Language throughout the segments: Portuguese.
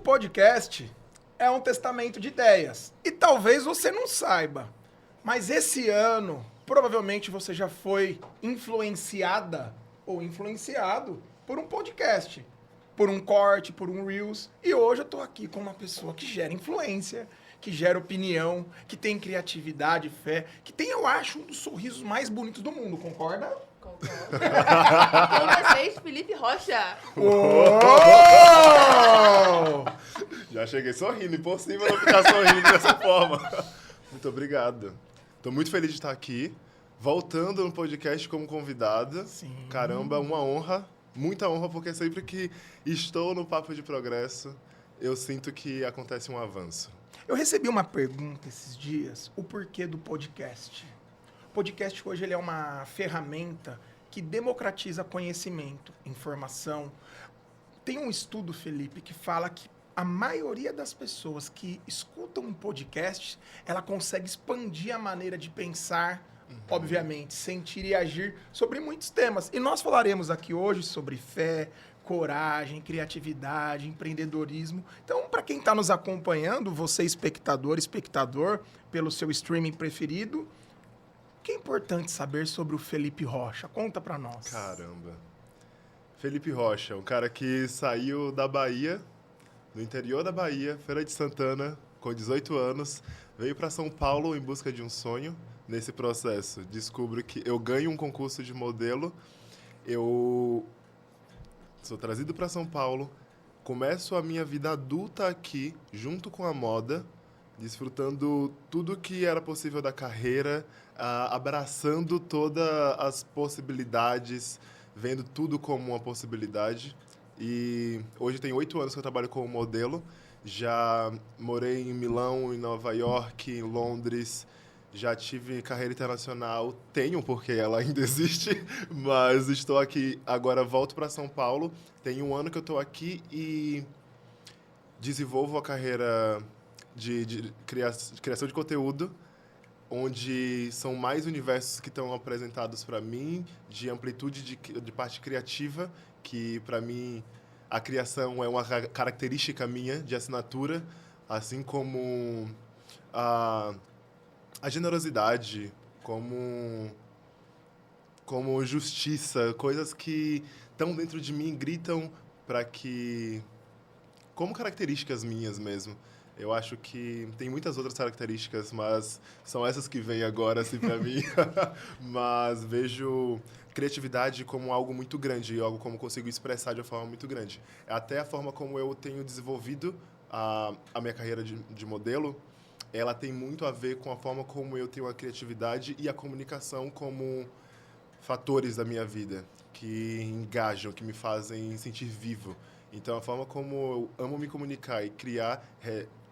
podcast é um testamento de ideias. E talvez você não saiba, mas esse ano, provavelmente você já foi influenciada ou influenciado por um podcast, por um corte, por um Reels. E hoje eu tô aqui com uma pessoa que gera influência, que gera opinião, que tem criatividade, fé, que tem, eu acho, um dos sorrisos mais bonitos do mundo, concorda? Concordo. Com vocês, Felipe Rocha. Uou! Já cheguei sorrindo, impossível não ficar sorrindo dessa forma. Muito obrigado. Tô muito feliz de estar aqui, voltando no podcast como convidada. Sim. Caramba, uma honra, muita honra, porque sempre que estou no Papo de Progresso, eu sinto que acontece um avanço. Eu recebi uma pergunta esses dias, o porquê do podcast. O podcast hoje ele é uma ferramenta que democratiza conhecimento, informação. Tem um estudo, Felipe, que fala que a maioria das pessoas que escutam um podcast, ela consegue expandir a maneira de pensar, obviamente, sentir e agir sobre muitos temas. E nós falaremos aqui hoje sobre fé, coragem, criatividade, empreendedorismo. Então, para quem está nos acompanhando, você espectador, pelo seu streaming preferido, o que é importante saber sobre o Felipe Rocha? Conta para nós. Caramba. Felipe Rocha, um cara que saiu da Bahia, do interior da Bahia, Feira de Santana, com 18 anos, veio para São Paulo em busca de um sonho. Nesse processo, descubro que eu ganho um concurso de modelo, eu sou trazido para São Paulo, começo a minha vida adulta aqui, junto com a moda, desfrutando tudo que era possível da carreira, abraçando todas as possibilidades, vendo tudo como uma possibilidade. E hoje tem 8 anos que eu trabalho como modelo. Já morei em Milão, em Nova York, em Londres. Já tive carreira internacional. Tenho, porque ela ainda existe. Mas estou aqui, agora volto para São Paulo. Tem um ano que eu estou aqui e desenvolvo a carreira de criação de conteúdo, onde são mais universos que estão apresentados para mim, de amplitude de parte criativa, que para mim a criação é uma característica minha de assinatura, assim como a generosidade, como justiça, coisas que estão dentro de mim, gritam para que, como características minhas mesmo. Eu acho que tem muitas outras características, mas são essas que vêm agora, assim, para mim. Mas vejo criatividade como algo muito grande, algo como consigo expressar de uma forma muito grande. Até a forma como eu tenho desenvolvido a minha carreira de modelo, ela tem muito a ver com a forma como eu tenho a criatividade e a comunicação como fatores da minha vida, que engajam, que me fazem sentir vivo. Então, a forma como eu amo me comunicar e criar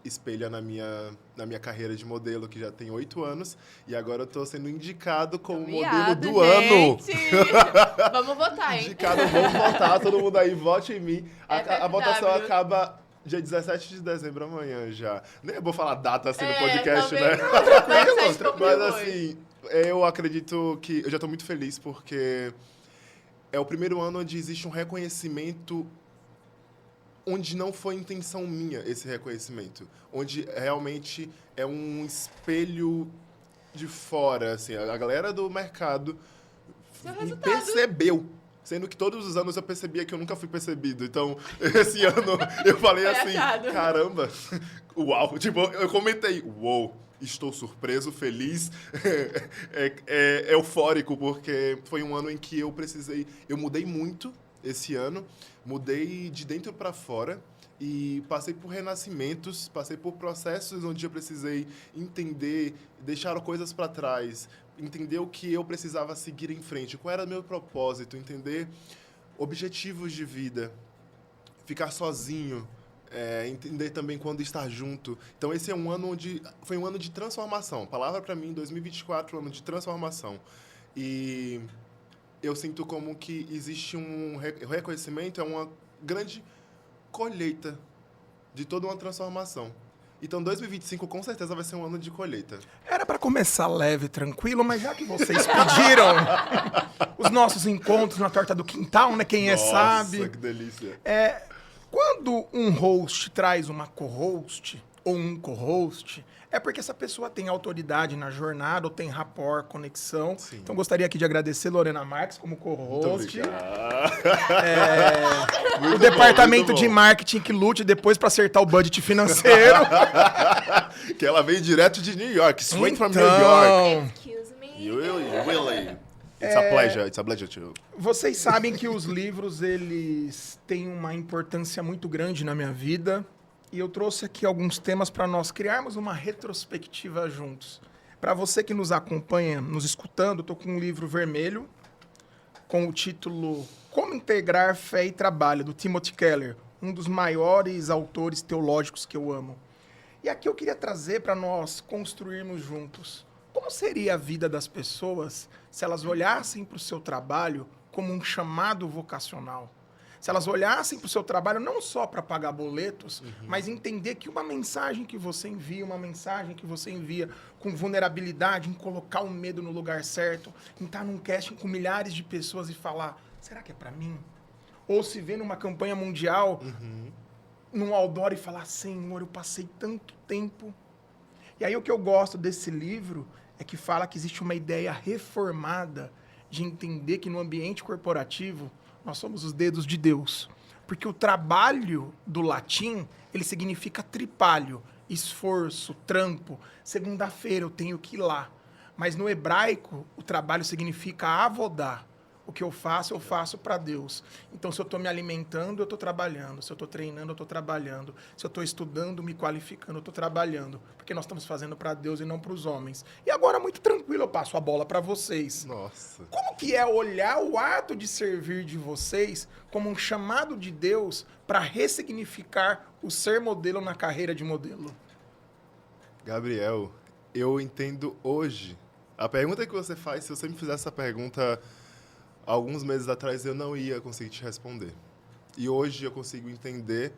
espelha na minha carreira de modelo, que já tem 8 anos, e agora eu estou sendo indicado como modelo do ano. Vamos votar, hein? Indicado, vamos votar, todo mundo aí, vote em mim. A votação FFW. acaba dia 17 de dezembro, amanhã já. Nem vou falar data assim no É, podcast, também né? não, vai ser um pouco Mas depois. assim, eu acredito que... Eu já estou muito feliz porque é o primeiro ano onde existe um reconhecimento onde não foi intenção minha esse reconhecimento. Onde realmente é um espelho de fora, assim. A galera do mercado Seu me resultado. percebeu. Sendo que todos os anos eu percebia que eu nunca fui percebido. Então, esse ano eu falei Foi assim, achado. caramba, uau. Tipo, eu comentei, uou, estou surpreso, feliz, eufórico, porque foi um ano em que eu mudei muito esse ano, mudei de dentro para fora e passei por renascimentos, passei por processos onde eu precisei entender, deixar coisas para trás, entender o que eu precisava seguir em frente, qual era o meu propósito, entender objetivos de vida, ficar sozinho, entender também quando estar junto. Então, esse é um ano foi um ano de transformação. A palavra para mim, 2024, ano de transformação. E eu sinto como que existe um reconhecimento, é uma grande colheita de toda uma transformação. Então, 2025 com certeza vai ser um ano de colheita. Era para começar leve, tranquilo, mas já que vocês pediram os nossos encontros na torta do quintal, né? Quem Nossa, sabe. que delícia. Quando um host traz uma co-host ou um co-host, é porque essa pessoa tem autoridade na jornada, ou tem rapport, conexão. Sim. Então, gostaria aqui de agradecer Lorena Marques como Muito co-host. obrigado. O departamento de marketing que lute depois para acertar o budget financeiro. Que ela veio direto de New York, straight from New Então, York. Excuse me. You really. It's a pleasure to... vocês sabem que os livros, eles têm uma importância muito grande na minha vida. E eu trouxe aqui alguns temas para nós criarmos uma retrospectiva juntos. Para você que nos acompanha, nos escutando, eu estou com um livro vermelho com o título Como Integrar Fé e Trabalho, do Timothy Keller, um dos maiores autores teológicos que eu amo. E aqui eu queria trazer para nós construirmos juntos. Como seria a vida das pessoas se elas olhassem para o seu trabalho como um chamado vocacional? Se elas olhassem para o seu trabalho não só para pagar boletos, mas entender que uma mensagem que você envia, com vulnerabilidade, em colocar o medo no lugar certo, em estar num casting com milhares de pessoas e falar, será que é para mim? Ou se vê numa campanha mundial, num outdoor e falar, Senhor, eu passei tanto tempo. E aí o que eu gosto desse livro é que fala que existe uma ideia reformada de entender que no ambiente corporativo nós somos os dedos de Deus. Porque o trabalho do latim, ele significa tripalho, esforço, trampo. Segunda-feira eu tenho que ir lá. Mas no hebraico, o trabalho significa avodar. O que eu faço para Deus. Então, se eu estou me alimentando, eu estou trabalhando. Se eu estou treinando, eu estou trabalhando. Se eu estou estudando, me qualificando, eu estou trabalhando. Porque nós estamos fazendo para Deus e não para os homens. E agora, muito tranquilo, eu passo a bola para vocês. Nossa. Como que é olhar o ato de servir de vocês como um chamado de Deus para ressignificar o ser modelo na carreira de modelo? Gabriel, eu entendo hoje. A pergunta que você faz, se você me fizesse essa pergunta alguns meses atrás, eu não ia conseguir te responder. E hoje eu consigo entender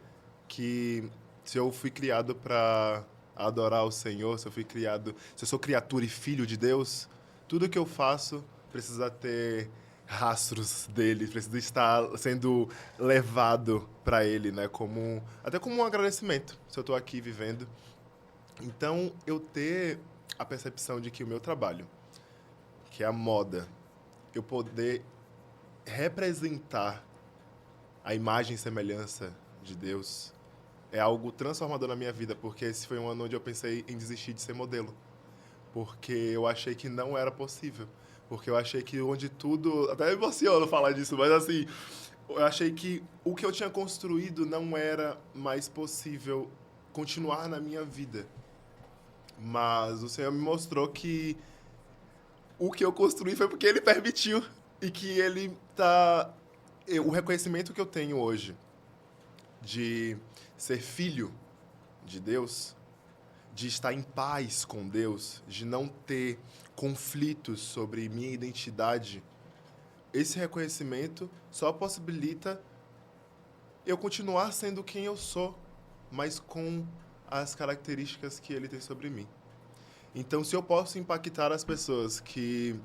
que se eu fui criado para adorar o Senhor, se eu sou criatura e filho de Deus, tudo que eu faço precisa ter rastros dele, precisa estar sendo levado para ele, né? Até como um agradecimento, se eu estou aqui vivendo. Então, eu ter a percepção de que o meu trabalho, que é a moda, eu poder representar a imagem e semelhança de Deus é algo transformador na minha vida, porque esse foi um ano onde eu pensei em desistir de ser modelo, porque eu achei que não era possível, porque eu achei que onde tudo... Até me emociono falar disso, mas assim, eu achei que o que eu tinha construído não era mais possível continuar na minha vida. Mas o Senhor me mostrou que o que eu construí foi porque Ele permitiu. E que Ele tá... O reconhecimento que eu tenho hoje de ser filho de Deus, de estar em paz com Deus, de não ter conflitos sobre minha identidade, esse reconhecimento só possibilita eu continuar sendo quem eu sou, mas com as características que Ele tem sobre mim. Então, se eu posso impactar as pessoas que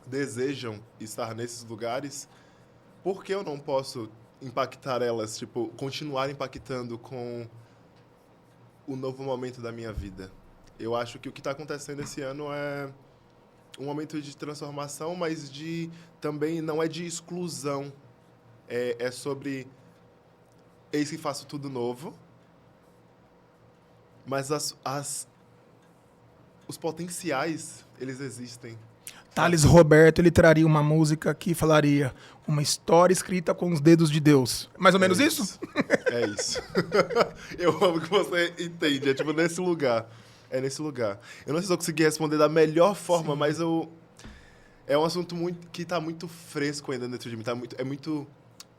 desejam estar nesses lugares, por que eu não posso impactar elas, continuar impactando com o novo momento da minha vida? Eu acho que o que está acontecendo esse ano é um momento de transformação, mas também não é de exclusão. É sobre eis que faço tudo novo, mas os potenciais, eles existem. Thales Roberto, ele traria uma música que falaria uma história escrita com os dedos de Deus. Mais ou menos isso? É isso. Eu amo que você entende. É nesse lugar. É nesse lugar. Eu não sei se eu consegui responder da melhor forma, mas é um assunto que está muito fresco ainda dentro de mim.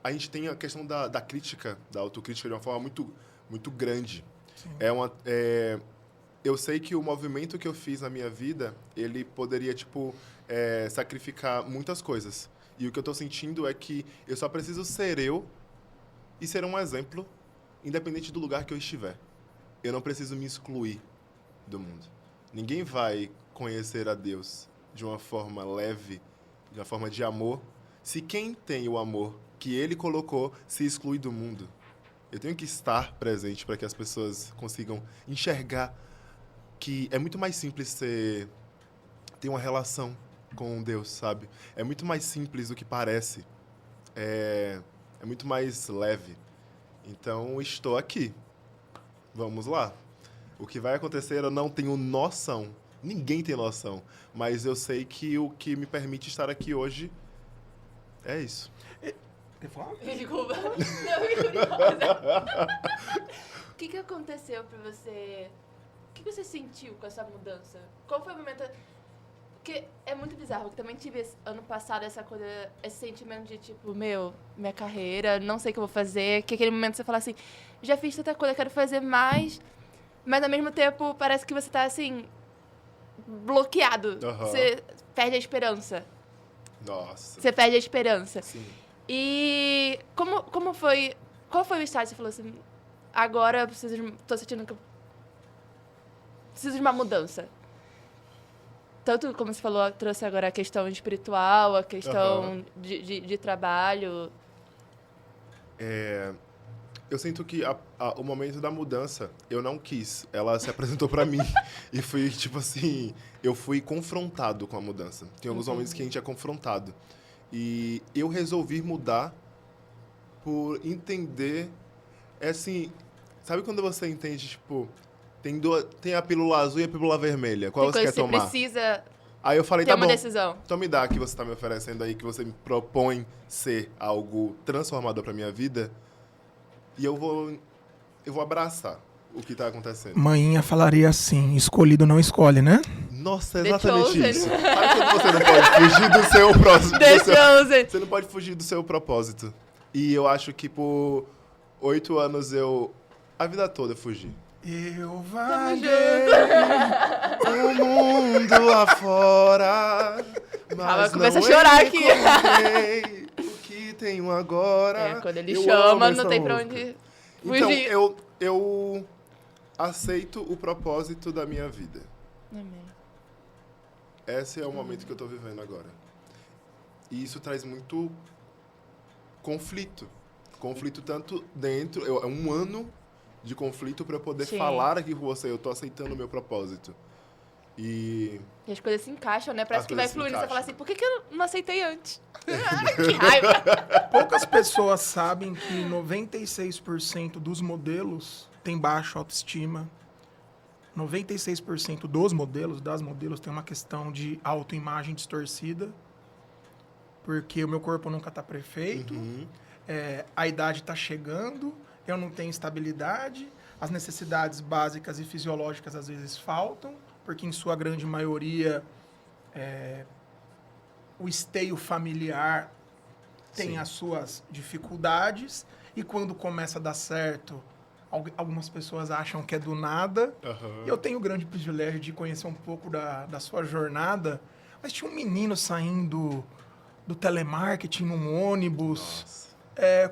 A gente tem a questão da crítica, da autocrítica de uma forma muito, muito grande. Eu sei que o movimento que eu fiz na minha vida, ele poderia, sacrificar muitas coisas. E o que eu estou sentindo é que eu só preciso ser eu e ser um exemplo, independente do lugar que eu estiver. Eu não preciso me excluir do mundo. Ninguém vai conhecer a Deus de uma forma leve, de uma forma de amor, se quem tem o amor que Ele colocou se exclui do mundo. Eu tenho que estar presente para que as pessoas consigam enxergar que é muito mais simples ter uma relação com Deus, sabe? É muito mais simples do que parece. É muito mais leve. Então, estou aqui. Vamos lá. O que vai acontecer eu não tenho noção. Ninguém tem noção. Mas eu sei que o que me permite estar aqui hoje é isso. Quer falar? Desculpa. Não, fiquei curiosa. O que aconteceu pra você? O que você sentiu com essa mudança? Qual foi o momento? Porque é muito bizarro. Eu também tive ano passado essa coisa, esse sentimento de tipo, minha carreira, não sei o que eu vou fazer. Que aquele momento você fala assim, já fiz tanta coisa, quero fazer mais. Mas ao mesmo tempo parece que você tá assim, bloqueado. Uhum. Você perde a esperança. Nossa. Você perde a esperança. Sim. E como foi... Qual foi o estágio? Você falou assim, agora eu tô sentindo que eu preciso de uma mudança. Tanto, como você falou, trouxe agora a questão espiritual, a questão de trabalho. Eu sinto que o momento da mudança, eu não quis. Ela se apresentou pra mim. E foi, tipo assim, eu fui confrontado com a mudança. Tem alguns momentos que a gente é confrontado. E eu resolvi mudar por entender... É assim, sabe quando você entende, tipo... Tem a pílula azul e a pílula vermelha. Qual você quer tomar? Você precisa Aí eu falei, ter tá uma bom. decisão. Então me dá que você tá me oferecendo aí, que você me propõe ser algo transformador pra minha vida. E eu vou abraçar o que tá acontecendo. Maninha falaria assim, escolhido não escolhe, né? Nossa, é The exatamente Chosen. isso. Sabe quando você não pode fugir do seu próximo... The Chosen. Você não pode fugir do seu propósito. E eu acho que por 8 anos a vida toda eu fugi. Eu Tamo vaguei O mundo afora, mas começa não a chorar aqui. encontrei o que tenho agora. Quando ele Eu chama, amo não essa tem pra música. onde Então, fugir. eu aceito o propósito da minha vida. Amém. Esse é o momento que eu tô vivendo agora. E isso traz muito conflito. Conflito tanto dentro... É um ano de conflito para eu poder Sim. falar aqui com você. Eu tô aceitando o meu propósito. E E as coisas se encaixam, né? Parece As que vai coisas se fluindo. Você fala encaixam. assim, por que eu não aceitei antes? Que raiva. Poucas pessoas sabem que 96% dos modelos têm baixa autoestima. 96% das modelos, tem uma questão de autoimagem distorcida. Porque o meu corpo nunca está perfeito. A idade está chegando. Eu não tenho estabilidade. As necessidades básicas e fisiológicas às vezes faltam. Porque em sua grande maioria... o esteio familiar tem Sim. as suas dificuldades e quando começa a dar certo, algumas pessoas acham que é do nada. Eu tenho o grande privilégio de conhecer um pouco da sua jornada, mas tinha um menino saindo do telemarketing num ônibus. Nossa.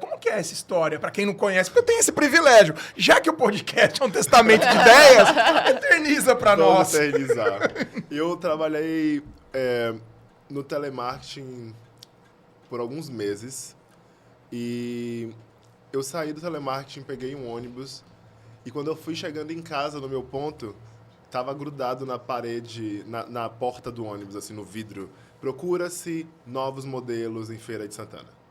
Como que é essa história, para quem não conhece? Porque eu tenho esse privilégio. Já que o podcast é um testamento de ideias, eterniza para Vamos nós. eternizar. Eu trabalhei no telemarketing por alguns meses e eu saí do telemarketing, peguei um ônibus e quando eu fui chegando em casa, no meu ponto, tava grudado na parede, na porta do ônibus, assim, no vidro. Procura-se novos modelos em Feira de Santana.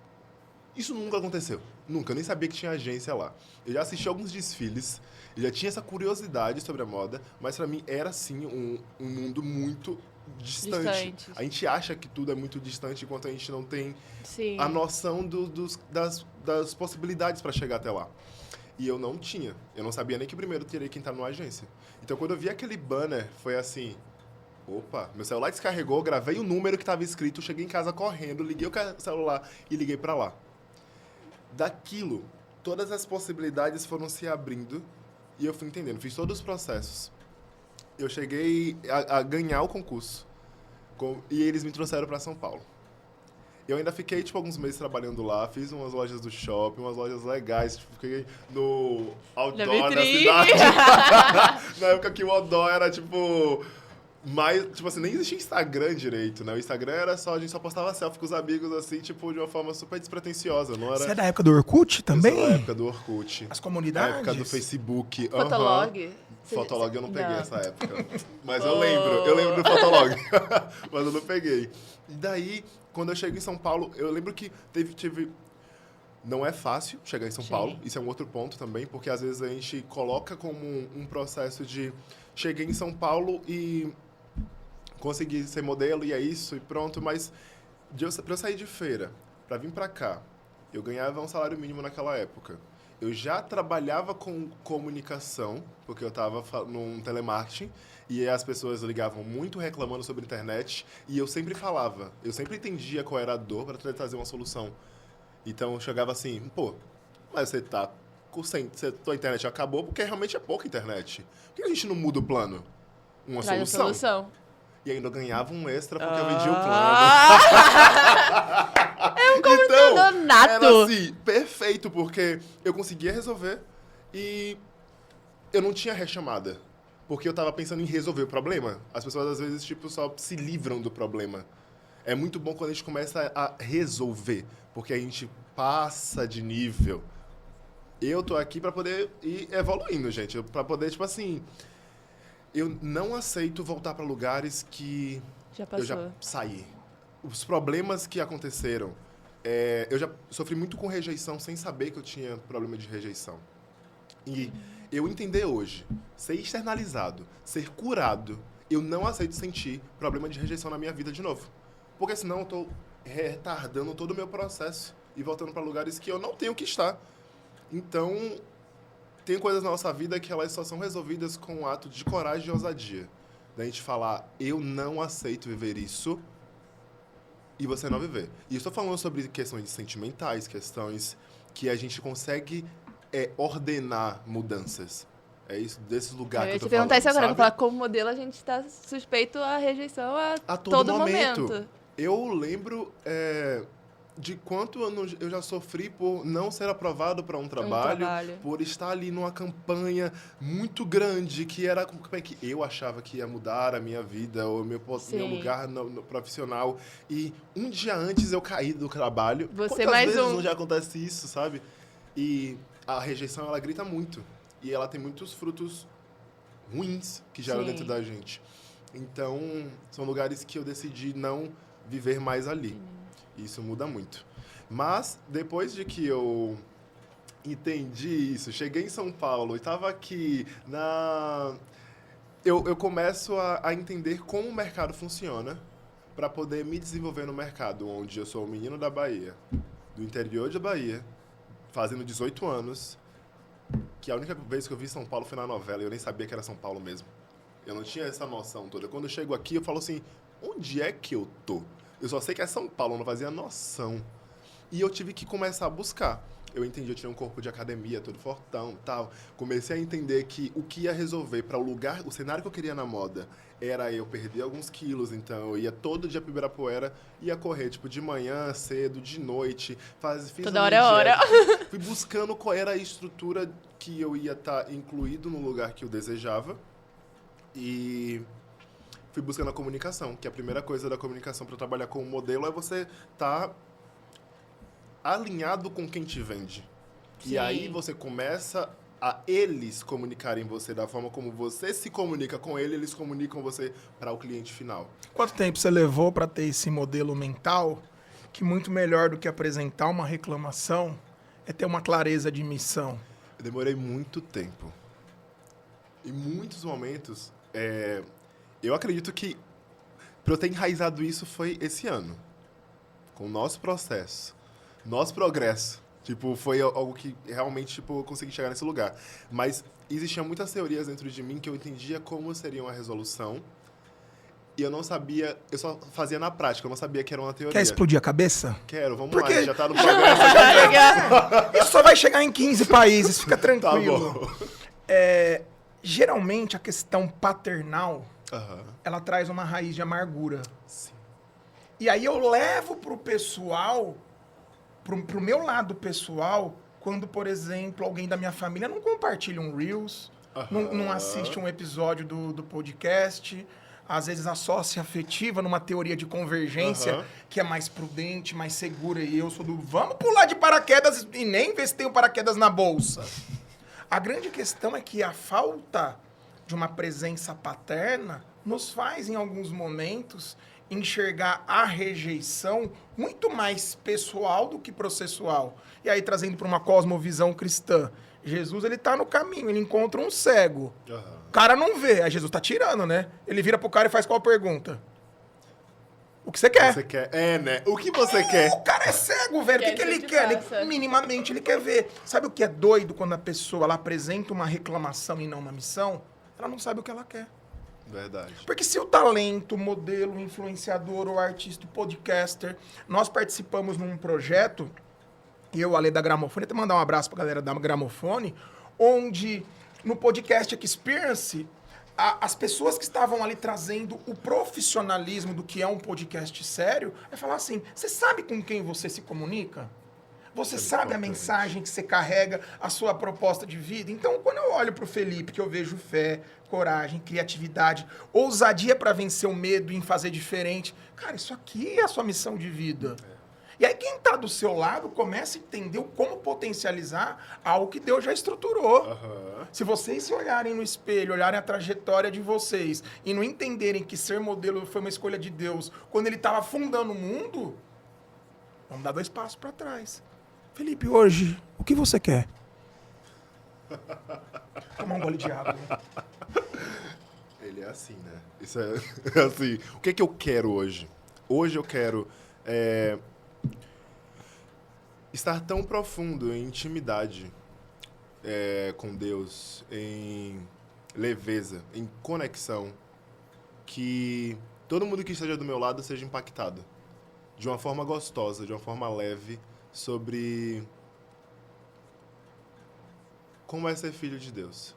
Isso nunca aconteceu. Nunca. Eu nem sabia que tinha agência lá. Eu já assisti alguns desfiles, eu já tinha essa curiosidade sobre a moda, mas pra mim era, sim, um mundo muito distante. A gente acha que tudo é muito distante enquanto a gente não tem Sim. a noção das possibilidades para chegar até lá. E eu não tinha. Eu não sabia nem que primeiro teria que entrar numa agência. Então, quando eu vi aquele banner, foi assim... Opa, meu celular descarregou, gravei o número que estava escrito, cheguei em casa correndo, liguei o celular e liguei para lá. Daquilo, todas as possibilidades foram se abrindo e eu fui entendendo. Fiz todos os processos. Eu cheguei a ganhar o concurso e eles me trouxeram para São Paulo. Eu ainda fiquei, tipo, alguns meses trabalhando lá, fiz umas lojas do shopping, umas lojas legais, tipo, fiquei no outdoor da cidade. Na época que o outdoor era, tipo, Mas, tipo assim, nem existia Instagram direito, né? O Instagram era só, a gente só postava selfie com os amigos, assim, tipo, de uma forma super despretensiosa, não era... Você é da época do Orkut também? Eu sou da época do Orkut. As Na comunidades? época do Facebook. Fotolog? Fotolog eu não peguei essa época. Mas Oh. eu lembro do Fotolog. Mas eu não peguei. E daí, quando eu cheguei em São Paulo, eu lembro que tive... Não é fácil chegar em São Paulo, isso é um outro ponto também, porque às vezes a gente coloca como um processo de... Cheguei em São Paulo e consegui ser modelo e é isso e pronto, mas pra eu sair de feira, pra vir pra cá, eu ganhava um salário mínimo naquela época. Eu já trabalhava com comunicação, porque eu estava num telemarketing, e as pessoas ligavam muito reclamando sobre a internet, e eu sempre falava, eu sempre entendia qual era a dor para trazer uma solução. Então eu chegava assim, pô, mas você tá tua internet acabou porque realmente é pouca internet. Por que a gente não muda o plano? Uma Traz a solução. E ainda eu ganhava um extra porque eu vendia o plano. É um comunicador nato. Era assim, perfeito, porque eu conseguia resolver e eu não tinha rechamada. Porque eu tava pensando em resolver o problema. As pessoas, às vezes, tipo, só se livram do problema. É muito bom quando a gente começa a resolver, porque a gente passa de nível. Eu tô aqui pra poder ir evoluindo, gente. Pra poder, tipo assim... Eu não aceito voltar pra lugares que Já passou. eu já saí. Os problemas que aconteceram... eu já sofri muito com rejeição sem saber que eu tinha problema de rejeição. E eu entender hoje, ser externalizado, ser curado, eu não aceito sentir problema de rejeição na minha vida de novo. Porque senão eu tô retardando todo o meu processo e voltando pra lugares que eu não tenho que estar. Então, tem coisas na nossa vida que elas só são resolvidas com um ato de coragem e ousadia. Da gente falar, eu não aceito viver isso, e você não viver. E eu estou falando sobre questões sentimentais, questões que a gente consegue ordenar mudanças. É isso, desses lugares que eu tô falando, perguntar isso agora, sabe? eu falar, como modelo a gente tá suspeito à rejeição a todo momento. Eu lembro de quanto eu já sofri por não ser aprovado para um trabalho, por estar ali numa campanha muito grande, que era como é que eu achava que ia mudar a minha vida, ou meu lugar no profissional. E um dia antes eu caí do trabalho. Você Quantas mais vezes um. não já acontece isso, sabe? E a rejeição, ela grita muito. E ela tem muitos frutos ruins que geram dentro da gente. Então, são lugares que eu decidi não viver mais ali. Isso muda muito. Mas, depois de que eu entendi isso, cheguei em São Paulo e estava aqui eu começo a entender como o mercado funciona para poder me desenvolver no mercado, onde eu sou um menino da Bahia, do interior da Bahia, fazendo 18 anos, que a única vez que eu vi São Paulo foi na novela, e eu nem sabia que era São Paulo mesmo. Eu não tinha essa noção toda. Quando eu chego aqui, eu falo assim, onde é que eu tô? Eu só sei que é São Paulo, eu não fazia noção. E eu tive que começar a buscar. Eu entendi, eu tinha um corpo de academia, todo fortão e tal. Comecei a entender que o que ia resolver para o cenário que eu queria na moda, era eu perder alguns quilos. Então, eu ia todo dia pro Ibirapuera, ia correr, tipo, de manhã, cedo, de noite. Fiz Toda hora é hora. Fui buscando qual era a estrutura que eu ia estar incluído no lugar que eu desejava. E fui buscando a comunicação, que a primeira coisa da comunicação para trabalhar com o modelo é você estar alinhado com quem te vende. Sim. E aí você começa a eles comunicarem você da forma como você se comunica com ele, eles comunicam você para o cliente final. Quanto tempo você levou para ter esse modelo mental que muito melhor do que apresentar uma reclamação é ter uma clareza de missão? Eu demorei muito tempo. Em muitos momentos, eu acredito que para eu ter enraizado isso foi esse ano. Com o nosso processo, nosso progresso. Tipo, foi algo que realmente, tipo, eu consegui chegar nesse lugar. Mas existiam muitas teorias dentro de mim que eu entendia como seria uma resolução. E eu não sabia, eu só fazia na prática, eu não sabia que era uma teoria. Quer explodir a cabeça? Quero, vamos Porque- lá, já tá no progresso. Isso só vai chegar em 15 países, fica tranquilo. Tá bom. Geralmente, a questão paternal, Aham. ela traz uma raiz de amargura. Sim. E aí eu levo pro pessoal, pro meu lado pessoal, quando, por exemplo, alguém da minha família não compartilha um Reels, não assiste um episódio do podcast, às vezes associa afetiva numa teoria de convergência Aham. que é mais prudente, mais segura. E eu sou do vamos pular de paraquedas e nem ver se tem o paraquedas na bolsa. A grande questão é que a falta de uma presença paterna nos faz, em alguns momentos, enxergar a rejeição muito mais pessoal do que processual. E aí, trazendo para uma cosmovisão cristã, Jesus, ele tá no caminho, ele encontra um cego. Aham. O cara não vê, aí Jesus tá tirando, né? Ele vira pro cara e faz qual pergunta? O que você quer? Você quer? É, né? O que você quer? O cara é cego, velho. O que, Quer que ele que eu te quer? faça? Minimamente ele quer ver. Sabe o que é doido quando a pessoa ela apresenta uma reclamação e não uma missão? Ela não sabe o que ela quer. Verdade. Porque se o talento, o modelo, o influenciador, o artista, o podcaster, nós participamos num projeto, e eu, Ale da Gramofone, até mandar um abraço pra galera da Gramofone, onde no podcast Experience, as pessoas que estavam ali trazendo o profissionalismo do que é um podcast sério, é falar assim, você sabe com quem você se comunica? Você sabe a importante. mensagem que você carrega, a sua proposta de vida? Então, quando eu olho pro Felipe, que eu vejo fé, coragem, criatividade, ousadia para vencer o medo em fazer diferente, cara, isso aqui é a sua missão de vida. E aí quem tá do seu lado começa a entender como potencializar algo que Deus já estruturou. Aham. Se vocês se olharem no espelho, olharem a trajetória de vocês e não entenderem que ser modelo foi uma escolha de Deus quando ele estava fundando o mundo, vamos dar 2 passos para trás. Felipe, hoje, o que você quer? Tomar um gole de água. Né? Ele é assim, né? Isso é assim. O que é que eu quero hoje? Hoje eu quero estar tão profundo em intimidade com Deus, em leveza, em conexão, que todo mundo que esteja do meu lado seja impactado de uma forma gostosa, de uma forma leve, sobre como é ser filho de Deus.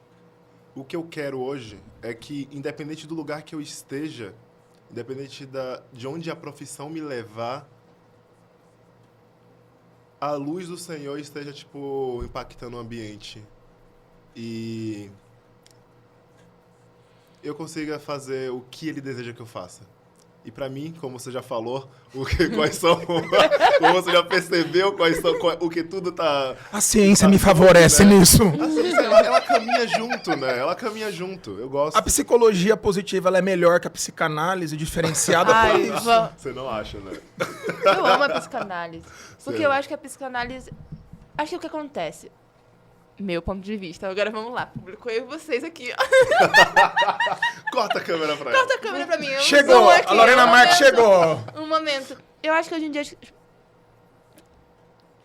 O que eu quero hoje é que, independente do lugar que eu esteja, independente de onde a profissão me levar, a luz do Senhor esteja, tipo, impactando o ambiente. E eu consiga fazer o que Ele deseja que eu faça. E pra mim, como você já falou, quais são, como você já percebeu, o que tudo tá... A ciência me tá favorece junto, né? nisso. A ciência, ela caminha junto, né? Ela caminha junto. Eu gosto. A psicologia positiva ela é melhor que a psicanálise, diferenciada por Ai, isso. Você não acha, né? eu amo a psicanálise. Porque Sim. eu acho que a psicanálise... Acho que o que acontece... Meu ponto de vista. Agora vamos lá. Público, eu e vocês aqui, ó. Corta a câmera pra ela. Corta a câmera pra mim. eu Chegou, zoom aqui, a Lorena um Marques momento, chegou. Um momento. Eu acho que hoje em dia...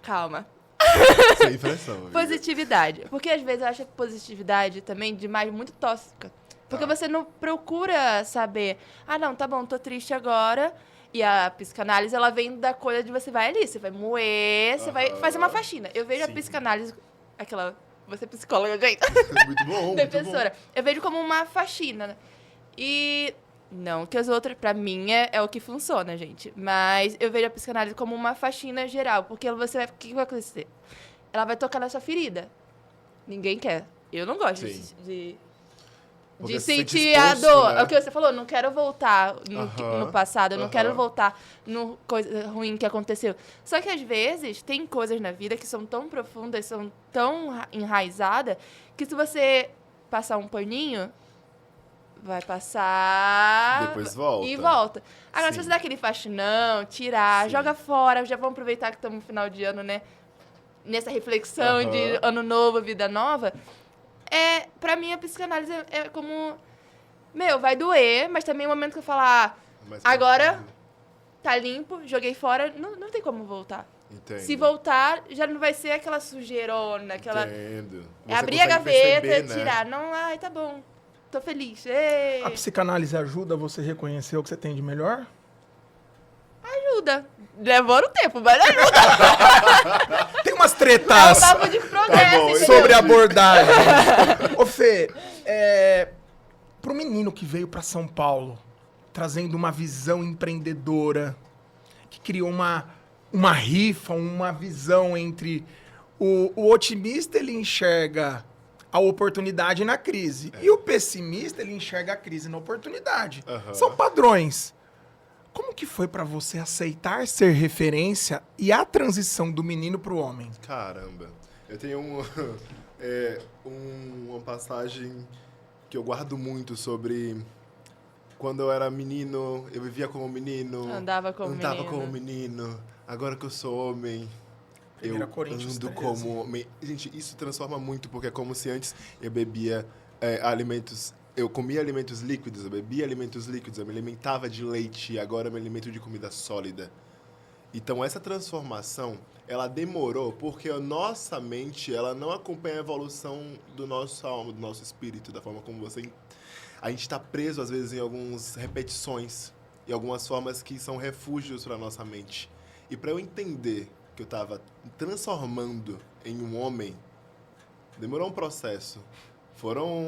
Calma. Sem pressão. amiga. Positividade. Porque às vezes eu acho que positividade também demais muito tóxica. Porque Tá. você não procura saber, ah, não, tá bom, tô triste agora. E a psicanálise, ela vem da coisa de você vai ali, você vai moer, você vai fazer uma faxina. Eu vejo Sim. a psicanálise, aquela, você é psicóloga, gente, Muito bom, muito bom. defensora. Eu vejo como uma faxina. Né? E não que as outras, pra mim, é o que funciona, gente. Mas eu vejo a psicanálise como uma faxina geral. Porque você vai, o que vai acontecer? Ela vai tocar na sua ferida. Ninguém quer. Eu não gosto Sim. de Porque você se sente sentir a exposto, dor. né? É o que você falou, não quero voltar Aham, no passado, eu não quero aham. voltar no coisa ruim que aconteceu. Só que às vezes tem coisas na vida que são tão profundas, são tão enraizadas, que se você passar um paninho, vai passar Depois volta. e volta. Agora, se Sim. você dá aquele faxinão, tirar, Sim. joga fora, já vamos aproveitar que estamos no final de ano, né? Nessa reflexão Aham. de ano novo, vida nova. Pra mim, a psicanálise é como... Meu, vai doer, mas também é o momento que eu falar, Mas agora profundo. tá limpo, joguei fora, não tem como voltar. Entendo. Se voltar, já não vai ser aquela sujeirona, aquela... Entendo. É Você abrir a consegue gaveta, perceber, né? tirar. Não, ai, tá bom, tô feliz. Ei, A psicanálise ajuda você a reconhecer o que você tem de melhor? ajuda. Levou um tempo, mas ajuda. Tem umas É um tretas papo de progresso, Tá bom, entendeu? sobre a abordagem. Ô Fê, pro menino que veio pra São Paulo, trazendo uma visão empreendedora, que criou uma rifa, uma visão entre... O otimista, ele enxerga a oportunidade na crise. E o pessimista, ele enxerga a crise na oportunidade. São padrões. Como que foi pra você aceitar ser referência e a transição do menino pro homem? Caramba. Eu tenho uma passagem que eu guardo muito sobre quando eu era menino, eu vivia como menino. Andava como menino. Agora que eu sou homem, eu 1 Coríntios ando 13. como homem. Gente, isso transforma muito, porque é como se antes eu bebia alimentos... Eu comia alimentos líquidos, eu bebia alimentos líquidos, eu me alimentava de leite, e agora eu me alimento de comida sólida. Então, essa transformação, ela demorou porque a nossa mente, ela não acompanha a evolução do nosso alma, do nosso espírito, da forma como você... A gente está preso, às vezes, em algumas repetições, e algumas formas que são refúgios para a nossa mente. E para eu entender que eu estava transformando em um homem, demorou um processo.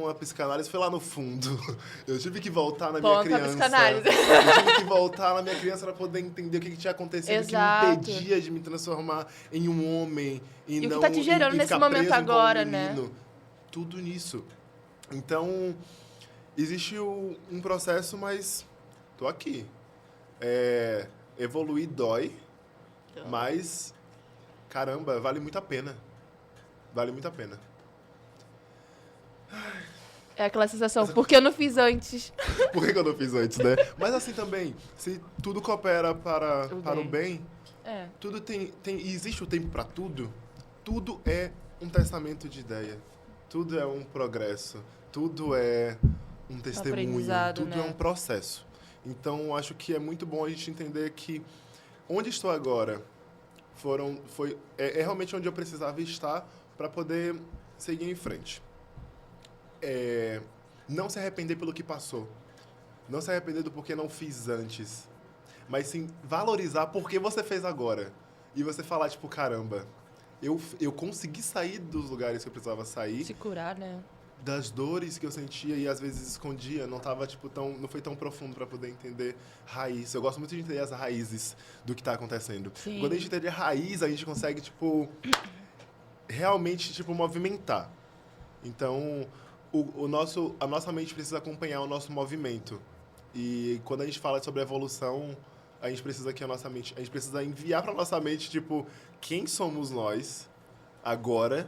A psicanálise foi lá no fundo. Eu tive que voltar na minha criança. Psicanálise. Eu tive que voltar na minha criança para poder entender o que tinha acontecido, Exato. que me impedia de me transformar em um homem. E não, o que tá te gerando nesse ficar momento preso agora, como né? menino. Tudo nisso. Então, existe um processo, mas tô aqui. Evoluir dói, mas, caramba, vale muito a pena. Vale muito a pena. É aquela sensação, porque eu não fiz antes. Por que eu não fiz antes, né? Mas assim também, se tudo coopera para o bem, tudo tem existe o tempo para tudo. Tudo é um testamento de ideia. Tudo é um progresso. Tudo é um testemunho. Aprendizado, Tudo né? é um processo. Então, eu acho que é muito bom a gente entender que onde estou agora é realmente onde eu precisava estar para poder seguir em frente. Não se arrepender pelo que passou. Não se arrepender do porquê não fiz antes. Mas sim valorizar porque você fez agora. E você falar, tipo, caramba, eu consegui sair dos lugares que eu precisava sair. Se curar, né? Das dores que eu sentia e às vezes escondia. Não tava, tipo, não foi tão profundo para poder entender raiz. Eu gosto muito de entender as raízes do que tá acontecendo. Sim. Quando a gente entende a raiz, a gente consegue, tipo, realmente, tipo, movimentar. Então... a nossa mente precisa acompanhar o nosso movimento. E quando a gente fala sobre evolução, a gente precisa que a gente precisa enviar para nossa mente, tipo, quem somos nós agora,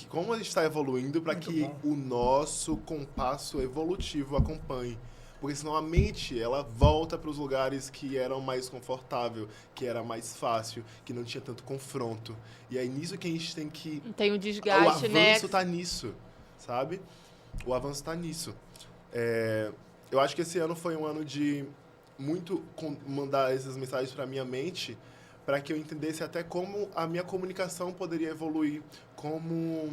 como a gente está evoluindo para que o nosso compasso evolutivo acompanhe. Porque senão a mente, ela volta para os lugares que eram mais confortável, que era mais fácil, que não tinha tanto confronto. E é nisso que a gente tem que... Tem um desgaste, né? O avanço tá nisso, sabe? O avanço está nisso. Eu acho que esse ano foi um ano de muito mandar essas mensagens para minha mente, para que eu entendesse até como a minha comunicação poderia evoluir, como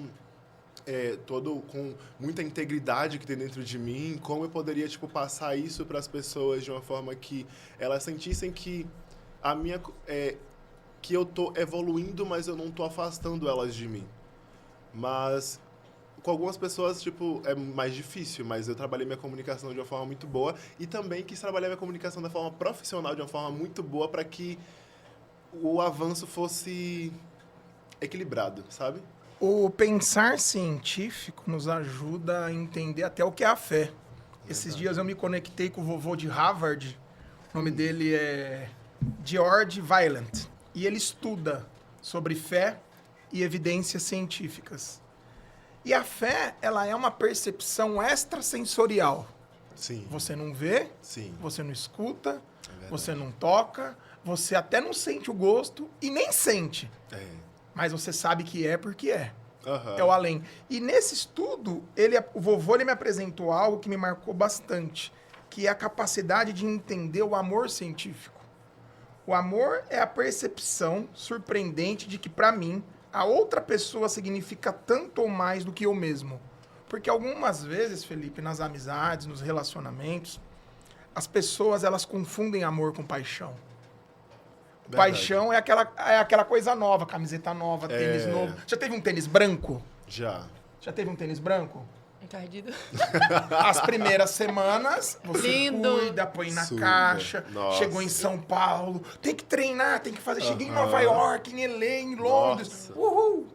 com muita integridade que tem dentro de mim, como eu poderia tipo passar isso para as pessoas de uma forma que elas sentissem que que eu tô evoluindo, mas eu não tô afastando elas de mim. Mas com algumas pessoas, tipo, é mais difícil, mas eu trabalhei minha comunicação de uma forma muito boa e também quis trabalhar minha comunicação da forma profissional de uma forma muito boa para que o avanço fosse equilibrado, sabe? O pensar científico nos ajuda a entender até o que é a fé. Esses dias eu me conectei com o vovô de Harvard, o nome dele é George Vaillant, e ele estuda sobre fé e evidências científicas. E a fé, ela é uma percepção extrasensorial. Sim. Você não vê, Sim. você não escuta, você não toca, você até não sente o gosto e nem sente. Mas você sabe que é porque é. É o além. E nesse estudo, o vovô ele me apresentou algo que me marcou bastante, que é a capacidade de entender o amor científico. O amor é a percepção surpreendente de que, para mim, a outra pessoa significa tanto ou mais do que eu mesmo. Porque algumas vezes, Felipe, nas amizades, nos relacionamentos, as pessoas elas confundem amor com paixão. Verdade. Paixão é aquela coisa nova, camiseta nova, tênis novo. Já teve um tênis branco? Já. Já teve um tênis branco? Encardido. As primeiras semanas, você Lindo. cuida, põe na Super. caixa. Nossa. Chegou em São Paulo, tem que treinar, tem que fazer. Cheguei em Nova York, em LA, em Londres. Nossa. Uhul!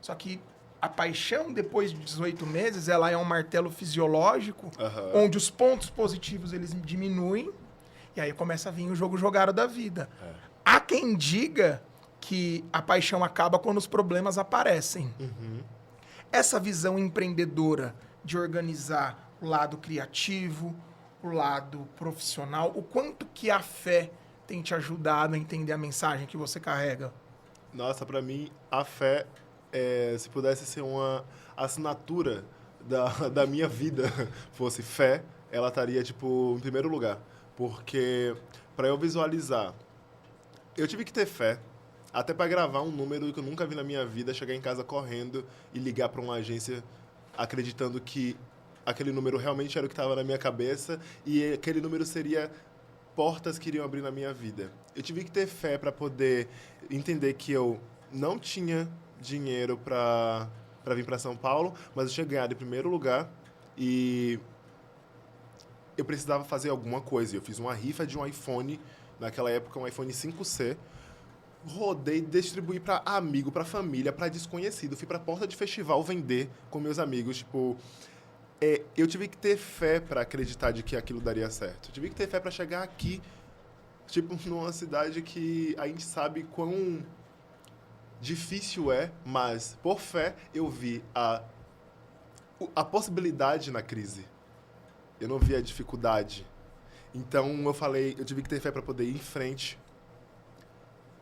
Só que A paixão, depois de 18 meses, ela é um martelo fisiológico, Aham. onde os pontos positivos eles diminuem, e aí começa a vir o jogo jogado da vida. Há quem diga que a paixão acaba quando os problemas aparecem. Essa visão empreendedora de organizar o lado criativo, o lado profissional, o quanto que a fé tem te ajudado a entender a mensagem que você carrega? Nossa, pra mim, a fé, se pudesse ser uma assinatura da minha vida, fosse fé, ela estaria, tipo, em primeiro lugar. Porque, pra eu visualizar, eu tive que ter fé, até pra gravar um número que eu nunca vi na minha vida, chegar em casa correndo e ligar pra uma agência acreditando que aquele número realmente era o que estava na minha cabeça e aquele número seria portas que iriam abrir na minha vida. Eu tive que ter fé para poder entender que eu não tinha dinheiro para vir para São Paulo, mas eu tinha ganhado em primeiro lugar e eu precisava fazer alguma coisa. Eu fiz uma rifa de um iPhone, naquela época um iPhone 5C, rodei, distribuí para amigo, para família, para desconhecido, fui para porta de festival vender com meus amigos, tipo, eu tive que ter fé para acreditar de que aquilo daria certo. Eu tive que ter fé para chegar aqui, tipo, numa cidade que a gente sabe quão difícil é, mas por fé eu vi a possibilidade na crise. Eu não vi a dificuldade. Então eu falei, eu tive que ter fé para poder ir em frente.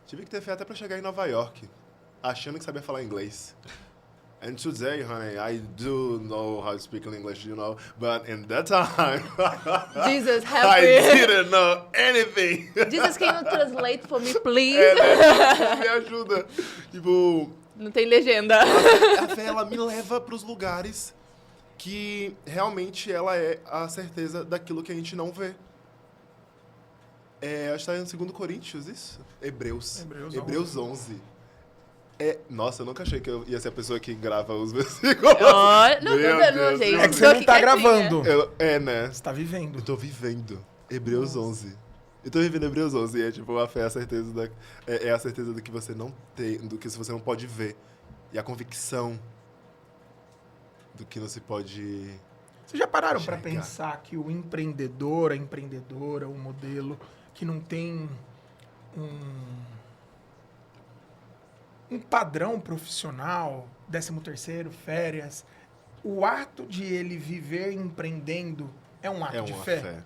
Tive que ter fé até para chegar em Nova York, achando que sabia falar inglês. And today, honey, I do know how to speak English, you know, but in that time, Jesus, help I me. didn't know anything. Jesus, can you translate for me, please? Me ajuda. Tipo, Não tem legenda. a fé, ela me leva para os lugares que realmente ela é a certeza daquilo que a gente não vê. Acho que está em 2 Coríntios, isso? Hebreus 11. Nossa, eu nunca achei que eu ia ser a pessoa que grava os versículos. Olha, não tô Meu vendo, Deus, gente. É que você Tô não aqui tá quietinha. gravando. né? Você tá vivendo. Eu tô vivendo. Hebreus 11. Eu tô vivendo Hebreus 11 e é tipo, a fé é a certeza é a certeza do que você não tem, do que você não pode ver. E a convicção do que não se pode... Vocês já pararam para enxergar. pensar que o empreendedor, a empreendedora, o modelo que não tem um padrão profissional, 13º, férias, o ato de ele viver empreendendo é um ato É de uma fé? fé.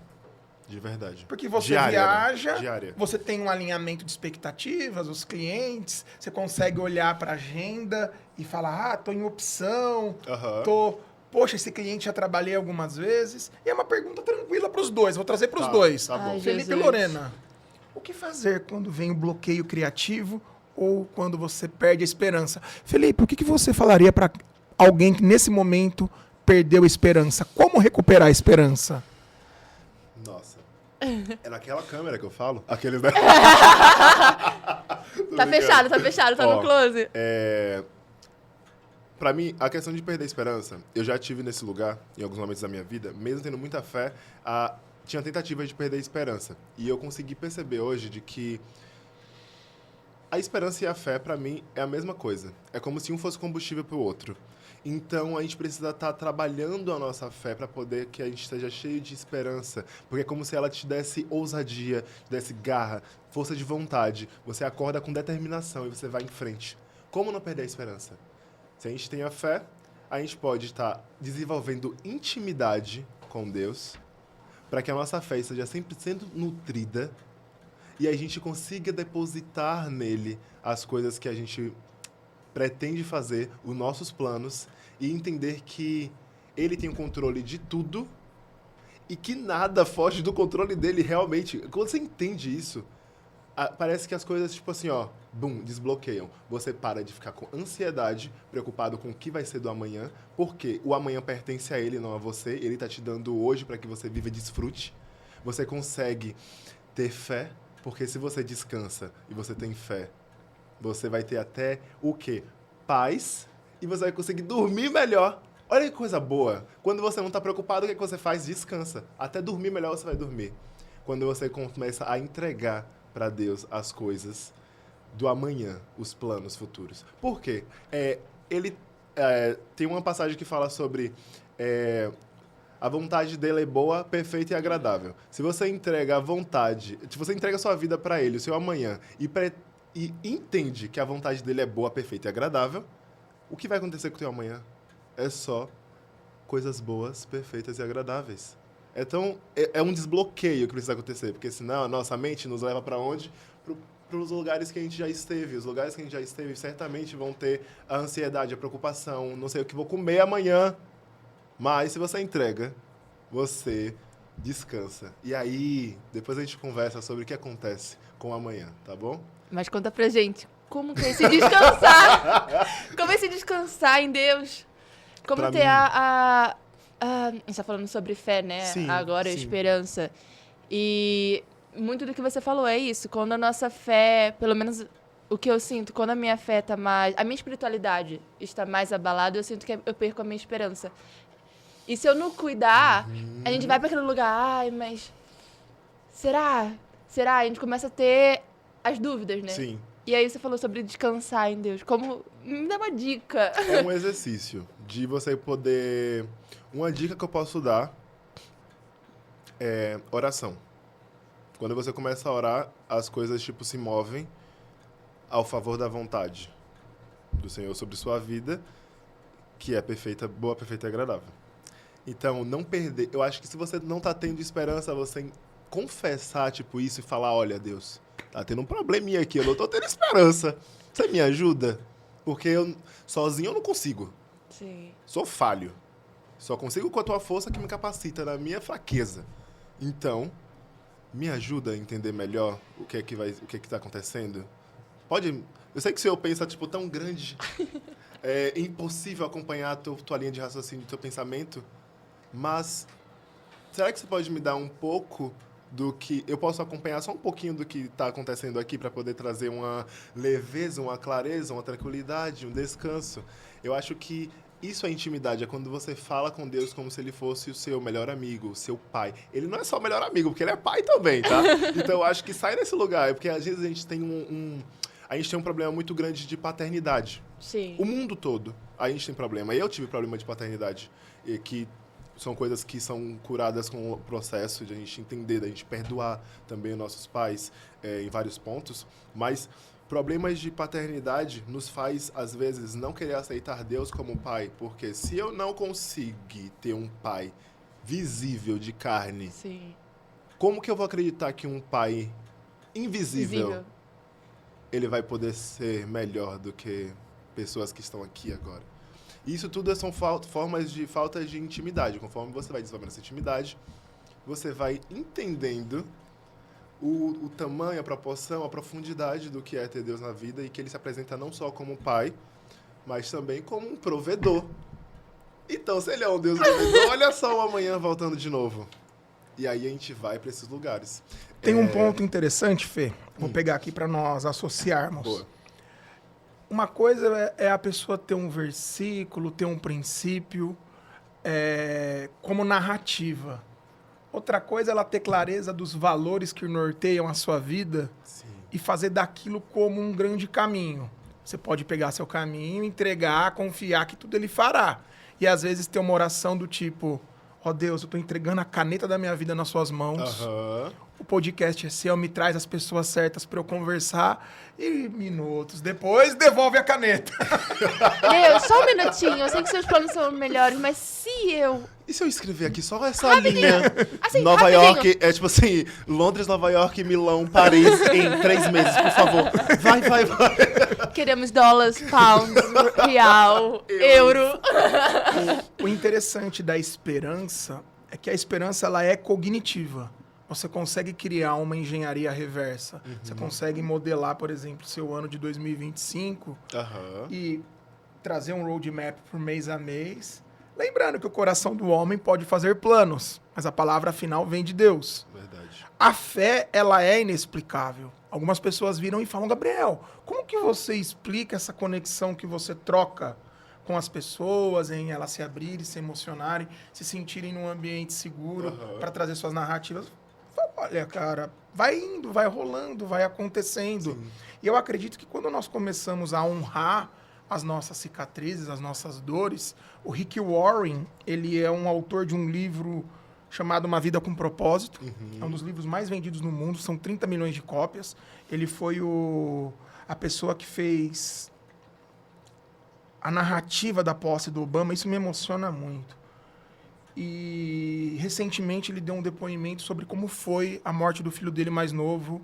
De verdade. Porque você Diária, né? viaja, Diária. você tem um alinhamento de expectativas, os clientes, você consegue olhar para a agenda e falar, tô em opção, Aham. poxa, esse cliente já trabalhei algumas vezes. E é uma pergunta tranquila para os dois, vou trazer para os Tá, dois. tá bom. Ai, Felipe e Jesus. Lorena, o que fazer quando vem o bloqueio criativo ou quando você perde a esperança? Felipe, o que você falaria para alguém que nesse momento perdeu a esperança? Como recuperar a esperança? Nossa. É naquela câmera que eu falo? Aqueles... Tô Tá brincando. fechado, tá Ó, no close. Pra mim, a questão de perder a esperança, eu já tive nesse lugar, em alguns momentos da minha vida, mesmo tendo muita fé, tinha tentativa de perder a esperança. E eu consegui perceber hoje de que a esperança e a fé, pra mim, é a mesma coisa. É como se um fosse combustível pro outro. Então, a gente precisa estar trabalhando a nossa fé para poder que a gente esteja cheio de esperança. Porque é como se ela te desse ousadia, te desse garra, força de vontade. Você acorda com determinação e você vai em frente. Como não perder a esperança? Se a gente tem a fé, a gente pode estar desenvolvendo intimidade com Deus para que a nossa fé esteja sempre sendo nutrida e a gente consiga depositar nele as coisas que a gente pretende fazer, os nossos planos, e entender que ele tem o controle de tudo e que nada foge do controle dele realmente. Quando você entende isso, parece que as coisas, tipo assim, ó, bum, desbloqueiam. Você para de ficar com ansiedade, preocupado com o que vai ser do amanhã, porque o amanhã pertence a ele, não a você. Ele tá te dando hoje para que você viva e desfrute. Você consegue ter fé, porque se você descansa e você tem fé, você vai ter até o quê? Paz, e você vai conseguir dormir melhor. Olha que coisa boa. Quando você não está preocupado, o que você faz? Descansa. Até dormir melhor você vai dormir. Quando você começa a entregar para Deus as coisas do amanhã, os planos futuros. Por quê? Ele tem uma passagem que fala sobre a vontade dele é boa, perfeita e agradável. Se você entrega a vontade, se você entrega a sua vida para ele, o seu amanhã, e entende que a vontade dele é boa, perfeita e agradável, o que vai acontecer com o teu amanhã? É só coisas boas, perfeitas e agradáveis. Então, é um desbloqueio que precisa acontecer, porque senão a nossa mente nos leva para onde? Para os lugares que a gente já esteve. Os lugares que a gente já esteve certamente vão ter a ansiedade, a preocupação, não sei o que vou comer amanhã. Mas se você entrega, você descansa. E aí, depois a gente conversa sobre o que acontece com o amanhã, tá bom? Mas conta pra gente, como que é esse descansar? Como é esse descansar em Deus? Como Pra ter mim- a gente tá falando sobre fé, né? Sim, Agora, sim. esperança. E muito do que você falou é isso. Quando a nossa fé, pelo menos o que eu sinto, quando a minha fé tá mais... A minha espiritualidade está mais abalada, eu sinto que eu perco a minha esperança. E se eu não cuidar, a gente vai pra aquele lugar, ai, mas... Será? Será? A gente começa a ter as dúvidas, né? Sim. E aí você falou sobre descansar em Deus. Como... Me dá uma dica. É um exercício de você poder... Uma dica que eu posso dar é oração. Quando você começa a orar, as coisas tipo se movem ao favor da vontade do Senhor sobre sua vida, que é perfeita, boa, perfeita e agradável. Então, não perder. Eu acho que se você não tá tendo esperança, você confessar tipo isso e falar, olha, Deus, tá tendo um probleminha aqui, eu não tô tendo esperança. Você me ajuda? Porque sozinho eu não consigo. Sim. Sou falho. Só consigo com a tua força que me capacita na minha fraqueza. Então, me ajuda a entender melhor o que é que tá acontecendo. Pode... Eu sei que o senhor pensa, tipo, tão grande. É impossível acompanhar a tua linha de raciocínio, o teu pensamento. Mas, será que você pode me dar um pouco do que... Eu posso acompanhar só um pouquinho do que está acontecendo aqui para poder trazer uma leveza, uma clareza, uma tranquilidade, um descanso. Eu acho que isso é intimidade, é quando você fala com Deus como se ele fosse o seu melhor amigo, o seu pai. Ele não é só o melhor amigo, porque ele é pai também, tá? Então, eu acho que sai desse lugar, porque às vezes a gente tem a gente tem um problema muito grande de paternidade. Sim. O mundo todo, a gente tem problema. Eu tive problema de paternidade, e que são coisas que são curadas com o processo de a gente entender, da gente perdoar também os nossos pais em vários pontos. Mas problemas de paternidade nos faz, às vezes, não querer aceitar Deus como pai. Porque se eu não conseguir ter um pai visível de carne, Sim. como que eu vou acreditar que um pai invisível Visível. ele vai poder ser melhor do que pessoas que estão aqui agora? Isso tudo são formas de falta de intimidade. Conforme você vai desenvolvendo essa intimidade, você vai entendendo o tamanho, a proporção, a profundidade do que é ter Deus na vida e que ele se apresenta não só como pai, mas também como um provedor. Então, se ele é um Deus provedor, olha só o amanhã voltando de novo. E aí a gente vai para esses lugares. Tem um ponto interessante, Fê. Vou pegar aqui para nós associarmos. Boa. Uma coisa é a pessoa ter um versículo, ter um princípio como narrativa. Outra coisa é ela ter clareza dos valores que norteiam a sua vida Sim. e fazer daquilo como um grande caminho. Você pode pegar seu caminho, entregar, confiar que tudo ele fará. E às vezes ter uma oração do tipo, ó Deus, eu estou entregando a caneta da minha vida nas suas mãos. Aham. O podcast é seu, me traz as pessoas certas para eu conversar. E minutos depois, devolve a caneta. Deus, só um minutinho. Eu sei que seus planos são melhores, mas se eu... E se eu escrever aqui só essa linha? Assim, Nova rapidinho. York, é tipo assim, Londres, Nova York, Milão, Paris, em 3 meses, por favor. Vai, vai, vai. Queremos dólares, pounds, real, euro. O interessante da esperança é que a esperança ela é cognitiva. Você consegue criar uma engenharia reversa. Você consegue modelar, por exemplo, seu ano de 2025 Aham. e trazer um roadmap por mês a mês. Lembrando que o coração do homem pode fazer planos, mas a palavra final vem de Deus. Verdade. A fé, ela é inexplicável. Algumas pessoas viram e falam, Gabriel, como que você explica essa conexão que você troca com as pessoas, em elas se abrirem, se emocionarem, se sentirem num ambiente seguro para trazer suas narrativas? Olha, cara, vai indo, vai rolando, vai acontecendo. Sim. E eu acredito que quando nós começamos a honrar as nossas cicatrizes, as nossas dores. O Rick Warren, ele é um autor de um livro chamado Uma Vida com Propósito. É um dos livros mais vendidos no mundo, são 30 milhões de cópias. Ele foi a pessoa que fez a narrativa da posse do Obama. Isso me emociona muito. E recentemente ele deu um depoimento sobre como foi a morte do filho dele mais novo.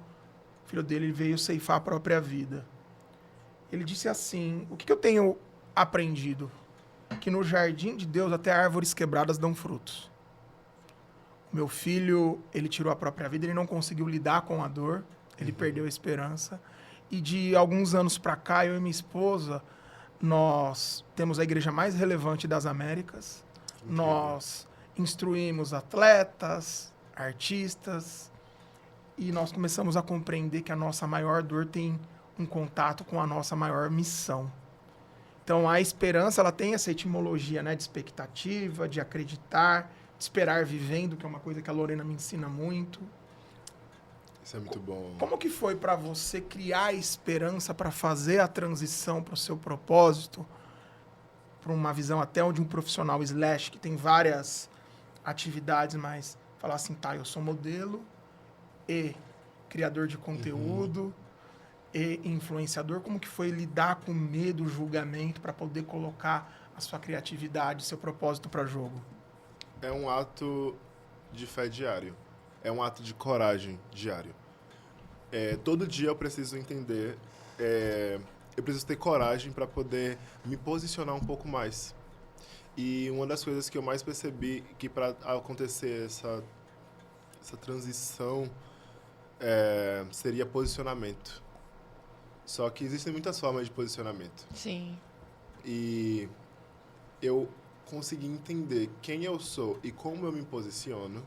O filho dele veio ceifar a própria vida. Ele disse assim: o que eu tenho aprendido? Que no jardim de Deus até árvores quebradas dão frutos. Meu filho, ele tirou a própria vida, ele não conseguiu lidar com a dor, ele perdeu a esperança. E de alguns anos para cá, eu e minha esposa, nós temos a igreja mais relevante das Américas. Incrível. Nós instruímos atletas, artistas, e nós começamos a compreender que a nossa maior dor tem um contato com a nossa maior missão. Então, a esperança, ela tem essa etimologia, né, de expectativa, de acreditar, de esperar vivendo, que é uma coisa que a Lorena me ensina muito. Isso é muito bom. Como que foi para você criar esperança para fazer a transição para o seu propósito, para uma visão até onde um profissional / que tem várias atividades, mas falar assim, tá, eu sou modelo e criador de conteúdo e influenciador. Como que foi lidar com medo, julgamento, para poder colocar a sua criatividade, seu propósito para jogo? É um ato de fé diário. É um ato de coragem diário. Todo dia eu preciso entender, eu preciso ter coragem para poder me posicionar um pouco mais. E uma das coisas que eu mais percebi que para acontecer essa transição seria posicionamento. Só que existem muitas formas de posicionamento. Sim. E eu consegui entender quem eu sou e como eu me posiciono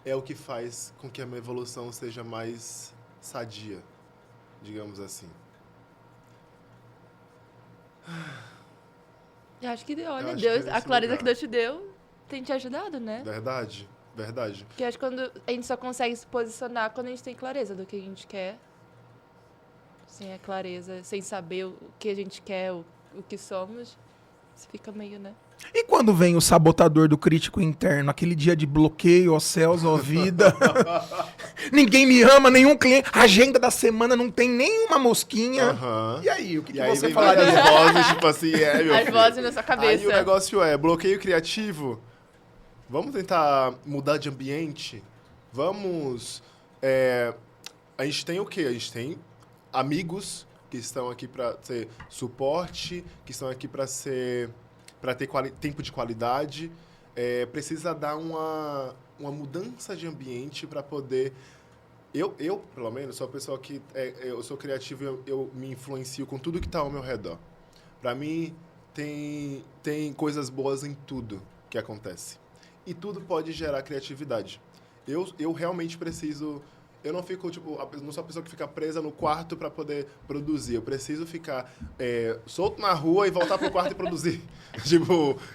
é o que faz com que a minha evolução seja mais sadia, digamos assim. Eu acho que, olha, acho Deus, que é a esse clareza lugar. que Deus te deu tem te ajudado, né? Verdade, verdade. Porque acho que quando a gente só consegue se posicionar quando a gente tem clareza do que a gente quer. Sem a clareza, sem saber o que a gente quer, o que somos, você fica meio, né? E quando vem o sabotador do crítico interno, aquele dia de bloqueio, ó céus, ó vida, ninguém me ama, nenhum cliente, a agenda da semana não tem nenhuma mosquinha. E aí, o que você falaria? As vozes, tipo assim, meu As filho. vozes na sua cabeça. Aí o negócio bloqueio criativo. Vamos tentar mudar de ambiente? Vamos... a gente tem o quê? A gente tem amigos que estão aqui para ser suporte, que estão aqui para ter tempo de qualidade. Precisa dar uma mudança de ambiente para poder... Eu, pelo menos, sou a pessoa que... eu sou criativo e eu me influencio com tudo que está ao meu redor. Para mim, tem coisas boas em tudo que acontece. E tudo pode gerar criatividade. Eu realmente preciso... Eu não fico, não sou a pessoa que fica presa no quarto para poder produzir. Eu preciso ficar solto na rua e voltar pro quarto e produzir.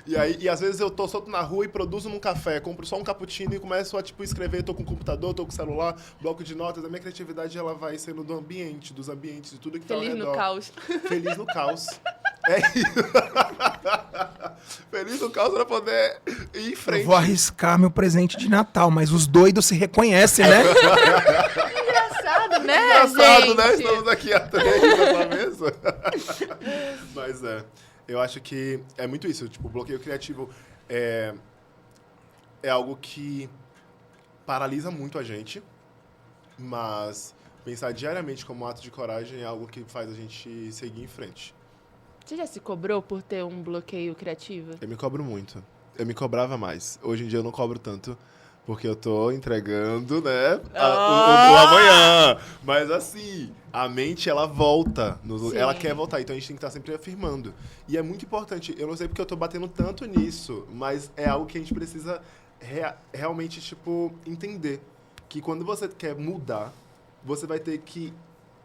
E às vezes eu tô solto na rua e produzo num café, compro só um cappuccino e começo a escrever, tô com o computador, tô com o celular, bloco de notas. A minha criatividade ela vai sendo dos ambientes, de tudo que tá ao redor. Feliz no caos. Feliz no caos. É isso. Feliz no caos para poder ir em frente. Eu vou arriscar meu presente de Natal, mas os doidos se reconhecem, né? Engraçado, né, Engraçado, gente? né? Estamos aqui a 3 nessa mesa. Mas eu acho que é muito isso. O bloqueio criativo é algo que paralisa muito a gente, mas pensar diariamente como um ato de coragem é algo que faz a gente seguir em frente. Você já se cobrou por ter um bloqueio criativo? Eu me cobro muito. Eu me cobrava mais. Hoje em dia eu não cobro tanto, porque eu tô entregando, né, o amanhã. Mas assim, a mente, ela volta. Ela quer voltar, então a gente tem que estar sempre afirmando. E é muito importante, eu não sei porque eu tô batendo tanto nisso, mas é algo que a gente precisa realmente, entender. Que quando você quer mudar, você vai ter que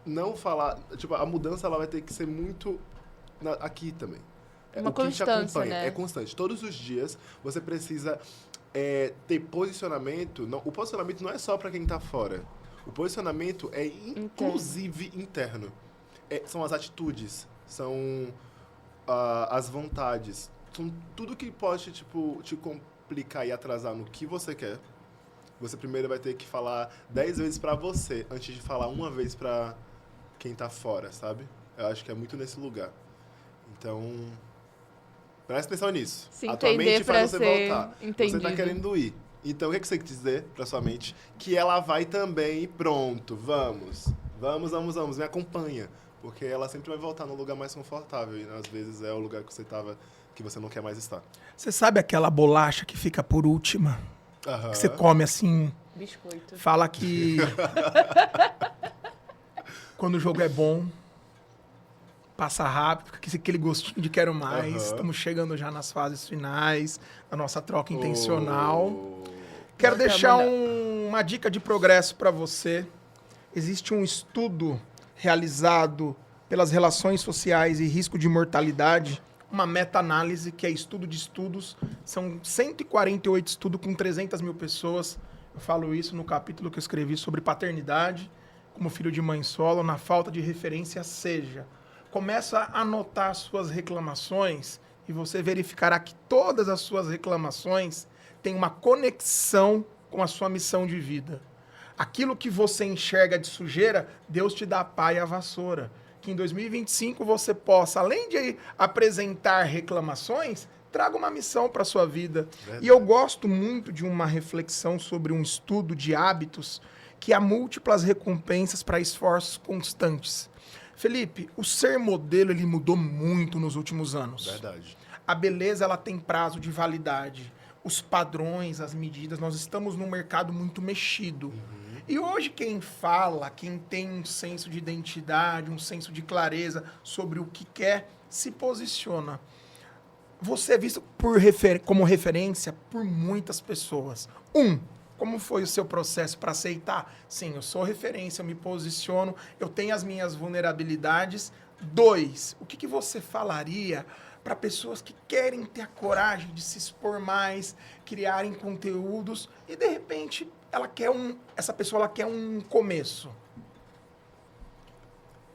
não falar... a mudança, ela vai ter que ser muito... aqui também. Uma o que constância, né? É constante. Todos os dias você precisa ter posicionamento. O posicionamento não é só para quem está fora. O posicionamento é inclusive interno. São as atitudes. são as vontades. São tudo que pode, tipo, te complicar e atrasar no que você quer. Você primeiro vai ter que falar 10 vezes pra você, antes de falar uma vez pra quem tá fora, sabe? Eu acho que é muito nesse lugar. Então, presta atenção nisso. Se A tua entender mente pra faz você ser voltar. entendido. Você tá querendo ir. Então, o que você quer dizer pra sua mente? Que ela vai também e pronto, vamos. Vamos, me acompanha. Porque ela sempre vai voltar no lugar mais confortável. E, às vezes, é o lugar que você tava, que você não quer mais estar. Você sabe aquela bolacha que fica por última? Aham. Que você come assim, Biscoito. fala que quando o jogo é bom, passa rápido, fica aquele gostinho de quero mais. Aham. Estamos chegando já nas fases finais da nossa troca intencional. Oh. Quero Nossa, deixar Amanda. uma dica de progresso para você. Existe um estudo realizado pelas relações sociais e risco de mortalidade, uma meta-análise que é estudo de estudos. São 148 estudos com 300 mil pessoas. Eu falo isso no capítulo que eu escrevi sobre paternidade, como filho de mãe solo, na falta de referência seja. Começa a anotar suas reclamações e você verificará que todas as suas reclamações têm uma conexão com a sua missão de vida. Aquilo que você enxerga de sujeira, Deus te dá a pá e a vassoura. Que em 2025 você possa, além de apresentar reclamações, traga uma missão para a sua vida. Verdade. E eu gosto muito de uma reflexão sobre um estudo de hábitos que há múltiplas recompensas para esforços constantes. Felipe, o ser modelo ele mudou muito nos últimos anos. Verdade. A beleza ela tem prazo de validade. Os padrões, as medidas, nós estamos num mercado muito mexido. E hoje quem fala, quem tem um senso de identidade, um senso de clareza sobre o que quer, se posiciona. Você é visto como referência por muitas pessoas. Como foi o seu processo para aceitar? Sim, eu sou referência, eu me posiciono, eu tenho as minhas vulnerabilidades. 2, o que você falaria para pessoas que querem ter a coragem de se expor mais, criarem conteúdos e, de repente, essa pessoa ela quer um começo?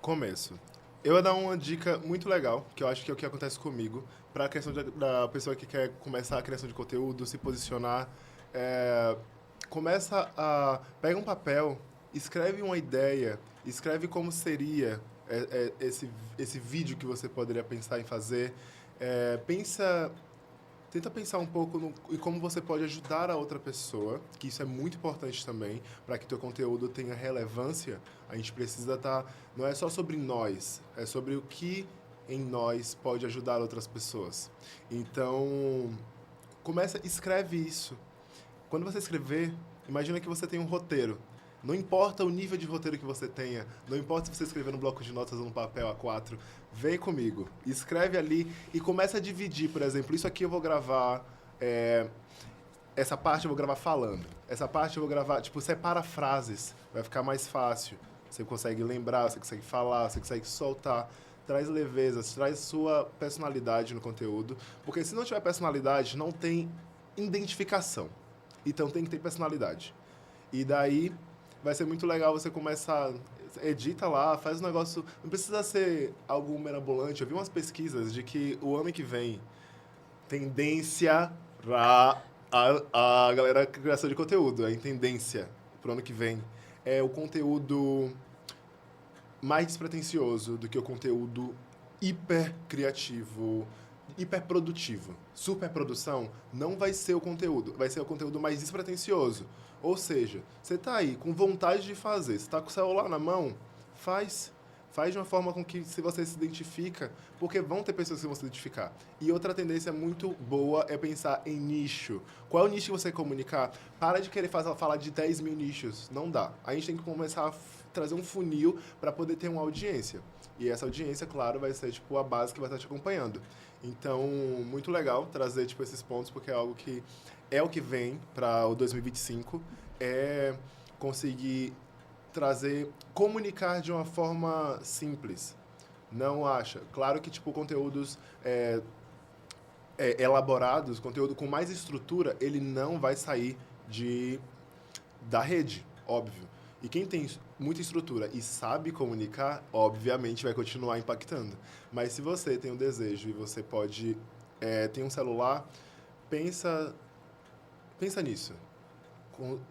Começo. Eu vou dar uma dica muito legal, que eu acho que é o que acontece comigo, para a questão da pessoa que quer começar a criação de conteúdo, se posicionar. Pega um papel, escreve uma ideia, escreve como seria esse vídeo que você poderia pensar em fazer. Tenta pensar um pouco em como você pode ajudar a outra pessoa, que isso é muito importante também, para que teu conteúdo tenha relevância. A gente precisa não é só sobre nós, é sobre o que em nós pode ajudar outras pessoas. Então, escreve isso. Quando você escrever, imagina que você tem um roteiro. Não importa o nível de roteiro que você tenha, não importa se você escrever no bloco de notas ou no papel A4, vem comigo, escreve ali e começa a dividir, por exemplo, isso aqui eu vou gravar, essa parte eu vou gravar falando, essa parte eu vou gravar, separa frases, vai ficar mais fácil, você consegue lembrar, você consegue falar, você consegue soltar, traz leveza, traz sua personalidade no conteúdo, porque se não tiver personalidade, não tem identificação, então tem que ter personalidade. E daí vai ser muito legal você começar, edita lá, faz um negócio, não precisa ser algo mirabolante. Eu vi umas pesquisas de que o ano que vem, tendência a galera criação de conteúdo, a tendência pro ano que vem é o conteúdo mais despretensioso do que o conteúdo hiper criativo, hiper produtivo. Superprodução não vai ser o conteúdo, vai ser o conteúdo mais despretensioso. Ou seja, você tá aí com vontade de fazer, você tá com o celular na mão, faz de uma forma com que se você se identifica, porque vão ter pessoas que vão se identificar. E outra tendência muito boa é pensar em nicho. Qual é o nicho que você quer comunicar? Para de querer falar de 10 mil nichos, não dá. A gente tem que começar a trazer um funil para poder ter uma audiência. E essa audiência, claro, vai ser a base que vai estar te acompanhando. Então, muito legal trazer esses pontos, porque é algo que é o que vem para o 2025, é conseguir comunicar de uma forma simples. Não acha? Claro que, conteúdos elaborados, conteúdo com mais estrutura, ele não vai sair da rede, óbvio. E quem tem muita estrutura e sabe comunicar, obviamente vai continuar impactando. Mas se você tem um desejo e você pode... tem um celular, pensa nisso.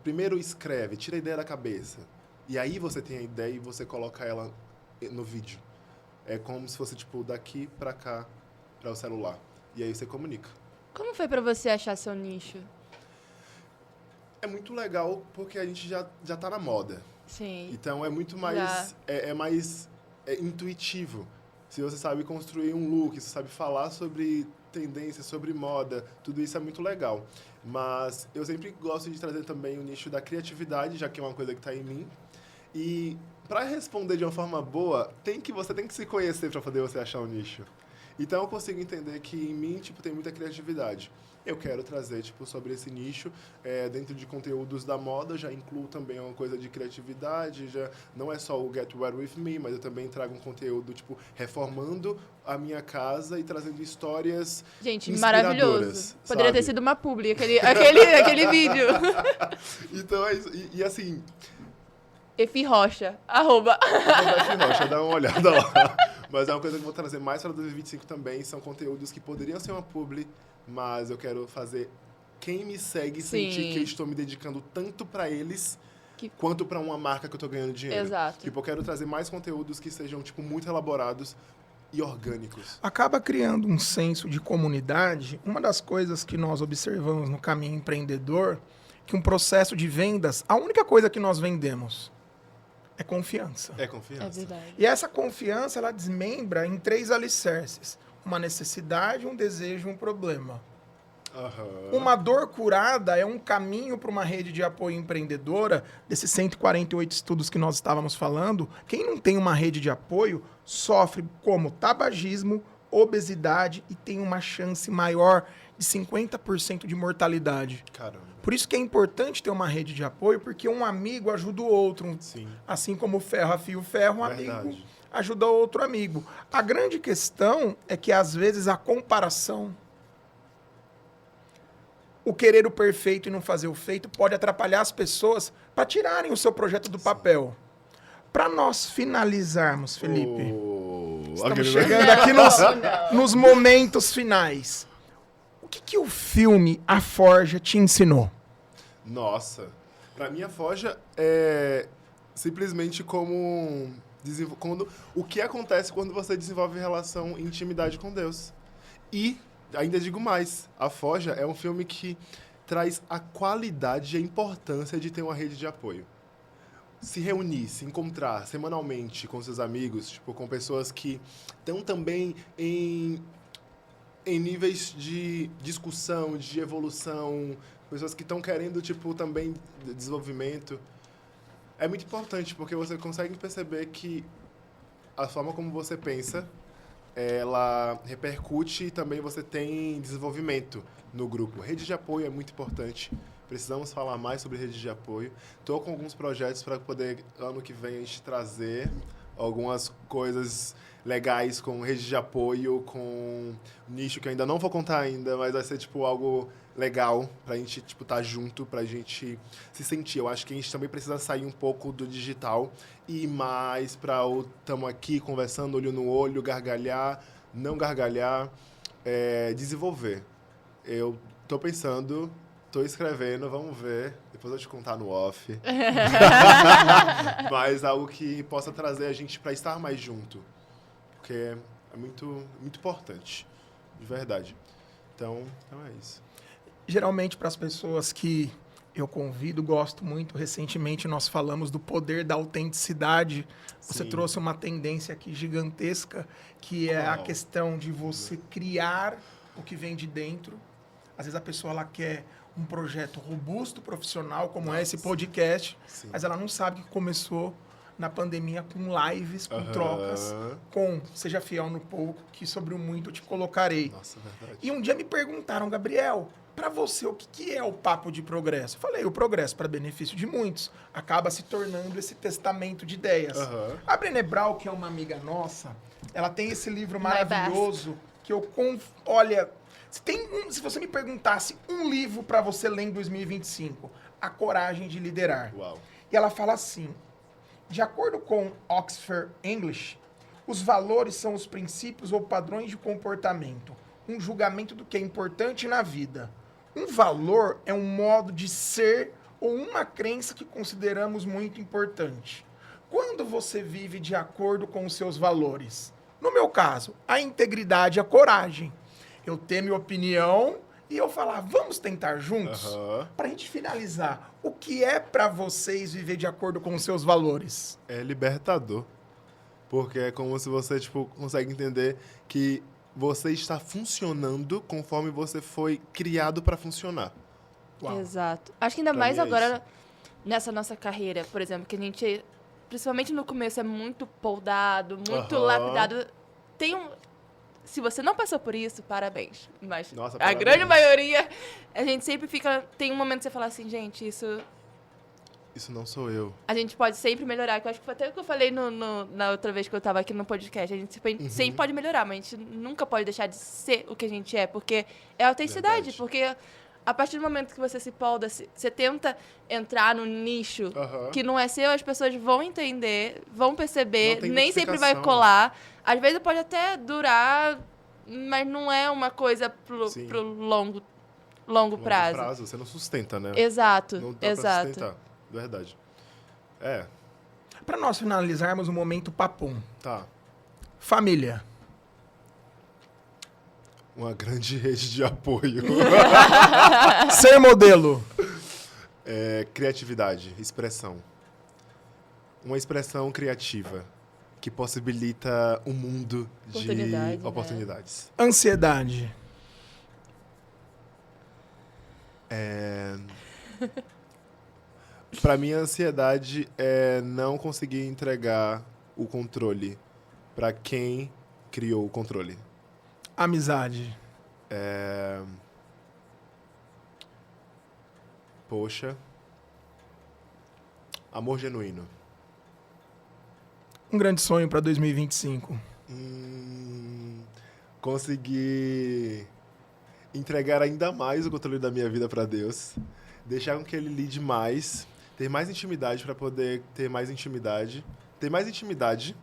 Primeiro escreve, tira a ideia da cabeça. E aí você tem a ideia e você coloca ela no vídeo. É como se fosse, tipo, daqui pra cá, para o celular. E aí você comunica. Como foi pra você achar seu nicho? É muito legal porque a gente já tá na moda. Sim. Então é muito mais... É mais intuitivo. Se você sabe construir um look, se sabe falar sobre tendências, sobre moda, tudo isso é muito legal. Mas eu sempre gosto de trazer também o nicho da criatividade, já que é uma coisa que está em mim. E para responder de uma forma boa, você tem que se conhecer para poder você achar o nicho. Então eu consigo entender que em mim, tipo, tem muita criatividade. Eu quero trazer, tipo, sobre esse nicho, dentro de conteúdos da moda, já incluo também uma coisa de criatividade, já não é só o Get Wear With Me, mas eu também trago um conteúdo, tipo, reformando a minha casa e trazendo histórias Gente, inspiradoras, maravilhoso. Poderia ter sabe? sido uma publi, aquele vídeo. Então é isso. E assim... Efi Rocha, @. Rocha, dá uma olhada lá. Mas é uma coisa que eu vou trazer mais para 2025 também. São conteúdos que poderiam ser uma publi, mas eu quero fazer quem me segue sentir que eu estou me dedicando tanto para eles quanto para uma marca que eu estou ganhando dinheiro. Exato. Tipo, eu quero trazer mais conteúdos que sejam, tipo, muito elaborados e orgânicos. Acaba criando um senso de comunidade. Uma das coisas que nós observamos no caminho empreendedor, que um processo de vendas, a única coisa que nós vendemos é confiança. É confiança. É verdade. E essa confiança, ela desmembra em 3 alicerces. Uma necessidade, um desejo e um problema. Uhum. Uma dor curada é um caminho para uma rede de apoio empreendedora, desses 148 estudos que nós estávamos falando. Quem não tem uma rede de apoio sofre como tabagismo, obesidade e tem uma chance maior de 50% de mortalidade. Caramba. Por isso que é importante ter uma rede de apoio, porque um amigo ajuda o outro. Sim. Assim como o ferro afia o ferro, um Verdade. amigo ajuda o outro amigo. A grande questão é que, às vezes, a comparação, o querer o perfeito e não fazer o feito, pode atrapalhar as pessoas para tirarem o seu projeto do papel. Para nós finalizarmos, Felipe, estamos chegando aqui nos momentos finais. O que o filme A Forja te ensinou? Nossa, pra mim a Forja é simplesmente como o que acontece quando você desenvolve relação e intimidade com Deus. E, ainda digo mais, A Forja é um filme que traz a qualidade e a importância de ter uma rede de apoio. Se reunir, se encontrar semanalmente com seus amigos, tipo, com pessoas que estão também em níveis de discussão, de evolução, pessoas que estão querendo, tipo, também desenvolvimento. É muito importante, porque você consegue perceber que a forma como você pensa, ela repercute e também você tem desenvolvimento no grupo. Rede de apoio é muito importante. Precisamos falar mais sobre rede de apoio. Estou com alguns projetos para poder, ano que vem, a gente trazer algumas coisas legais com rede de apoio, com nicho que eu ainda não vou contar ainda, mas vai ser tipo algo legal pra gente tipo tá junto, pra gente se sentir. Eu acho que a gente também precisa sair um pouco do digital e ir mais para o tamo aqui conversando olho no olho, gargalhar, não gargalhar, desenvolver. Eu tô pensando, tô escrevendo, vamos ver. Depois eu vou te contar no off. Mas algo que possa trazer a gente para estar mais junto. Porque é muito, muito importante, de verdade. Então é isso. Geralmente, para as pessoas que eu convido, gosto muito. Recentemente, nós falamos do poder da autenticidade. Você Sim. trouxe uma tendência aqui gigantesca, que é a questão de você criar o que vem de dentro. Às vezes a pessoa ela quer um projeto robusto, profissional, como é esse podcast, Sim. mas ela não sabe que começou na pandemia com lives, com trocas, com Seja Fiel no Pouco, que sobre o muito eu te colocarei. Nossa, verdade. E um dia me perguntaram, Gabriel, para você, o que é o papo de progresso? Eu falei, o progresso, para benefício de muitos, acaba se tornando esse testamento de ideias. A Brené Brown, que é uma amiga nossa, ela tem esse livro maravilhoso que eu... Olha, se você me perguntasse um livro para você ler em 2025, A Coragem de Liderar. Uau. E ela fala assim: de acordo com Oxford English, os valores são os princípios ou padrões de comportamento, um julgamento do que é importante na vida. Um valor é um modo de ser ou uma crença que consideramos muito importante. Quando você vive de acordo com os seus valores? No meu caso, a integridade e a coragem. Eu ter minha opinião e eu falar, vamos tentar juntos? Pra gente finalizar, o que é pra vocês viver de acordo com os seus valores? É libertador. Porque é como se você, tipo, consegue entender que você está funcionando conforme você foi criado para funcionar. Uau. Exato. Acho que ainda Pra mais mim é agora, isso. nessa nossa carreira, por exemplo, que a gente, principalmente no começo, é muito poldado, muito Aham. lapidado. Se você não passou por isso, parabéns. Mas Nossa, a parabéns. grande maioria, a gente sempre fica... Tem um momento que você fala assim, gente, Isso não sou eu. a gente pode sempre melhorar. Que eu acho que foi até o que eu falei na outra vez que eu tava aqui no podcast. A gente sempre pode melhorar, mas a gente nunca pode deixar de ser o que a gente é, porque é autenticidade. Verdade. Porque a partir do momento que você se polda, você tenta entrar no nicho Aham. que não é seu, as pessoas vão entender, vão Não perceber, tem nem sempre vai identificação. colar. Às vezes pode até durar, mas não é uma coisa Sim. pro longo Longo prazo. você não sustenta, né? Exato, Não dá pra exato. sustentar. Verdade. É, Para nós finalizarmos o momento papum. tá. Família. Uma grande rede de apoio. Ser modelo. Criatividade, expressão. Uma expressão criativa que possibilita um mundo Oportunidade, de né? oportunidades. Ansiedade. Pra mim, a ansiedade é não conseguir entregar o controle pra quem criou o controle. Amizade. Poxa. Amor genuíno. Um grande sonho para 2025. Conseguir entregar ainda mais o controle da minha vida pra Deus. Deixar com que Ele lide mais. Ter mais intimidade pra poder ter mais intimidade. Ter mais intimidade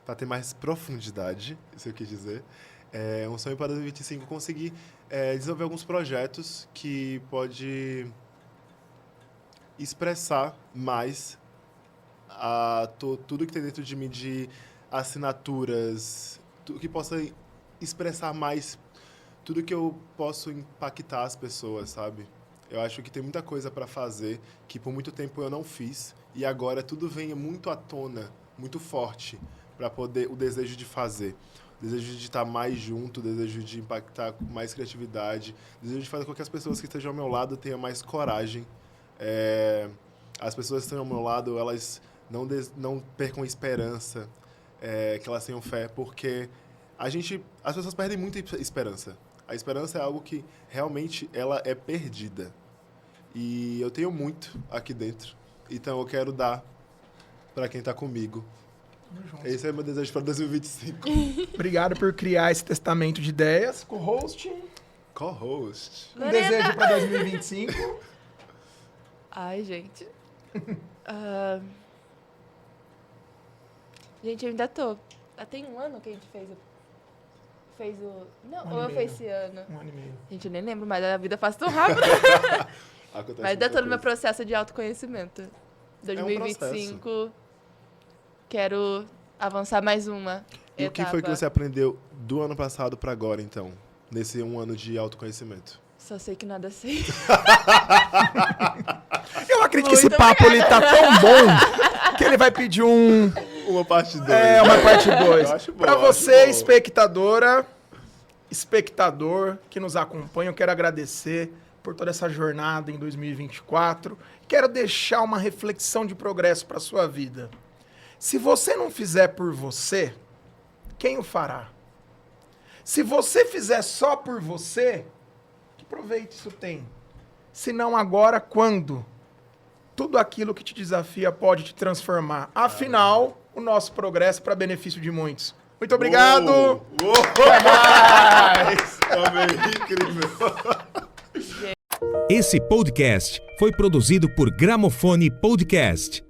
pra ter mais profundidade. Isso eu quis dizer. É um sonho para 2025 conseguir desenvolver alguns projetos que pode expressar mais tudo que tem dentro de mim de assinaturas, tudo que possa expressar mais tudo que eu posso impactar as pessoas, sabe? Eu acho que tem muita coisa para fazer que por muito tempo eu não fiz e agora tudo vem muito à tona, muito forte para poder o desejo de fazer. O desejo de estar mais junto, o desejo de impactar com mais criatividade, o desejo de fazer com que as pessoas que estejam ao meu lado tenham mais coragem. As pessoas que estão ao meu lado, elas não percam a esperança, que elas tenham fé, porque as pessoas perdem muita esperança. A esperança é algo que realmente ela é perdida. E eu tenho muito aqui dentro, então eu quero dar para quem está comigo. Esse é meu desejo para 2025. Obrigado por criar esse testamento de ideias. Co-host. Co-host. Um desejo para 2025. Ai, gente. Gente, eu ainda tô. Tem um ano que a gente fez o... Não, Um ou ano e foi meio. esse ano? 1 ano e meio. Gente, eu nem lembro, mas a vida passa tão rápido. Acontece Mas ainda tô muita no meu coisa. processo de autoconhecimento. 2025, quero avançar mais uma E o etapa. que foi que você aprendeu do ano passado para agora, então? Nesse 1 ano de autoconhecimento? Só sei que nada sei. Eu acredito que Muito esse papo ele tá tão bom que ele vai pedir Uma parte 2. uma parte 2. Eu acho bom, Para eu acho você, bom. espectadora, espectador que nos acompanha, eu quero agradecer por toda essa jornada em 2024. Quero deixar uma reflexão de progresso para sua vida. Se você não fizer por você, quem o fará? Se você fizer só por você, que proveito isso tem? Se não agora, quando? Tudo aquilo que te desafia pode te transformar. Afinal, o nosso progresso é para benefício de muitos. Muito obrigado! Uou! Até mais! Amém, incrível. Esse podcast foi produzido por Gramofone Podcast.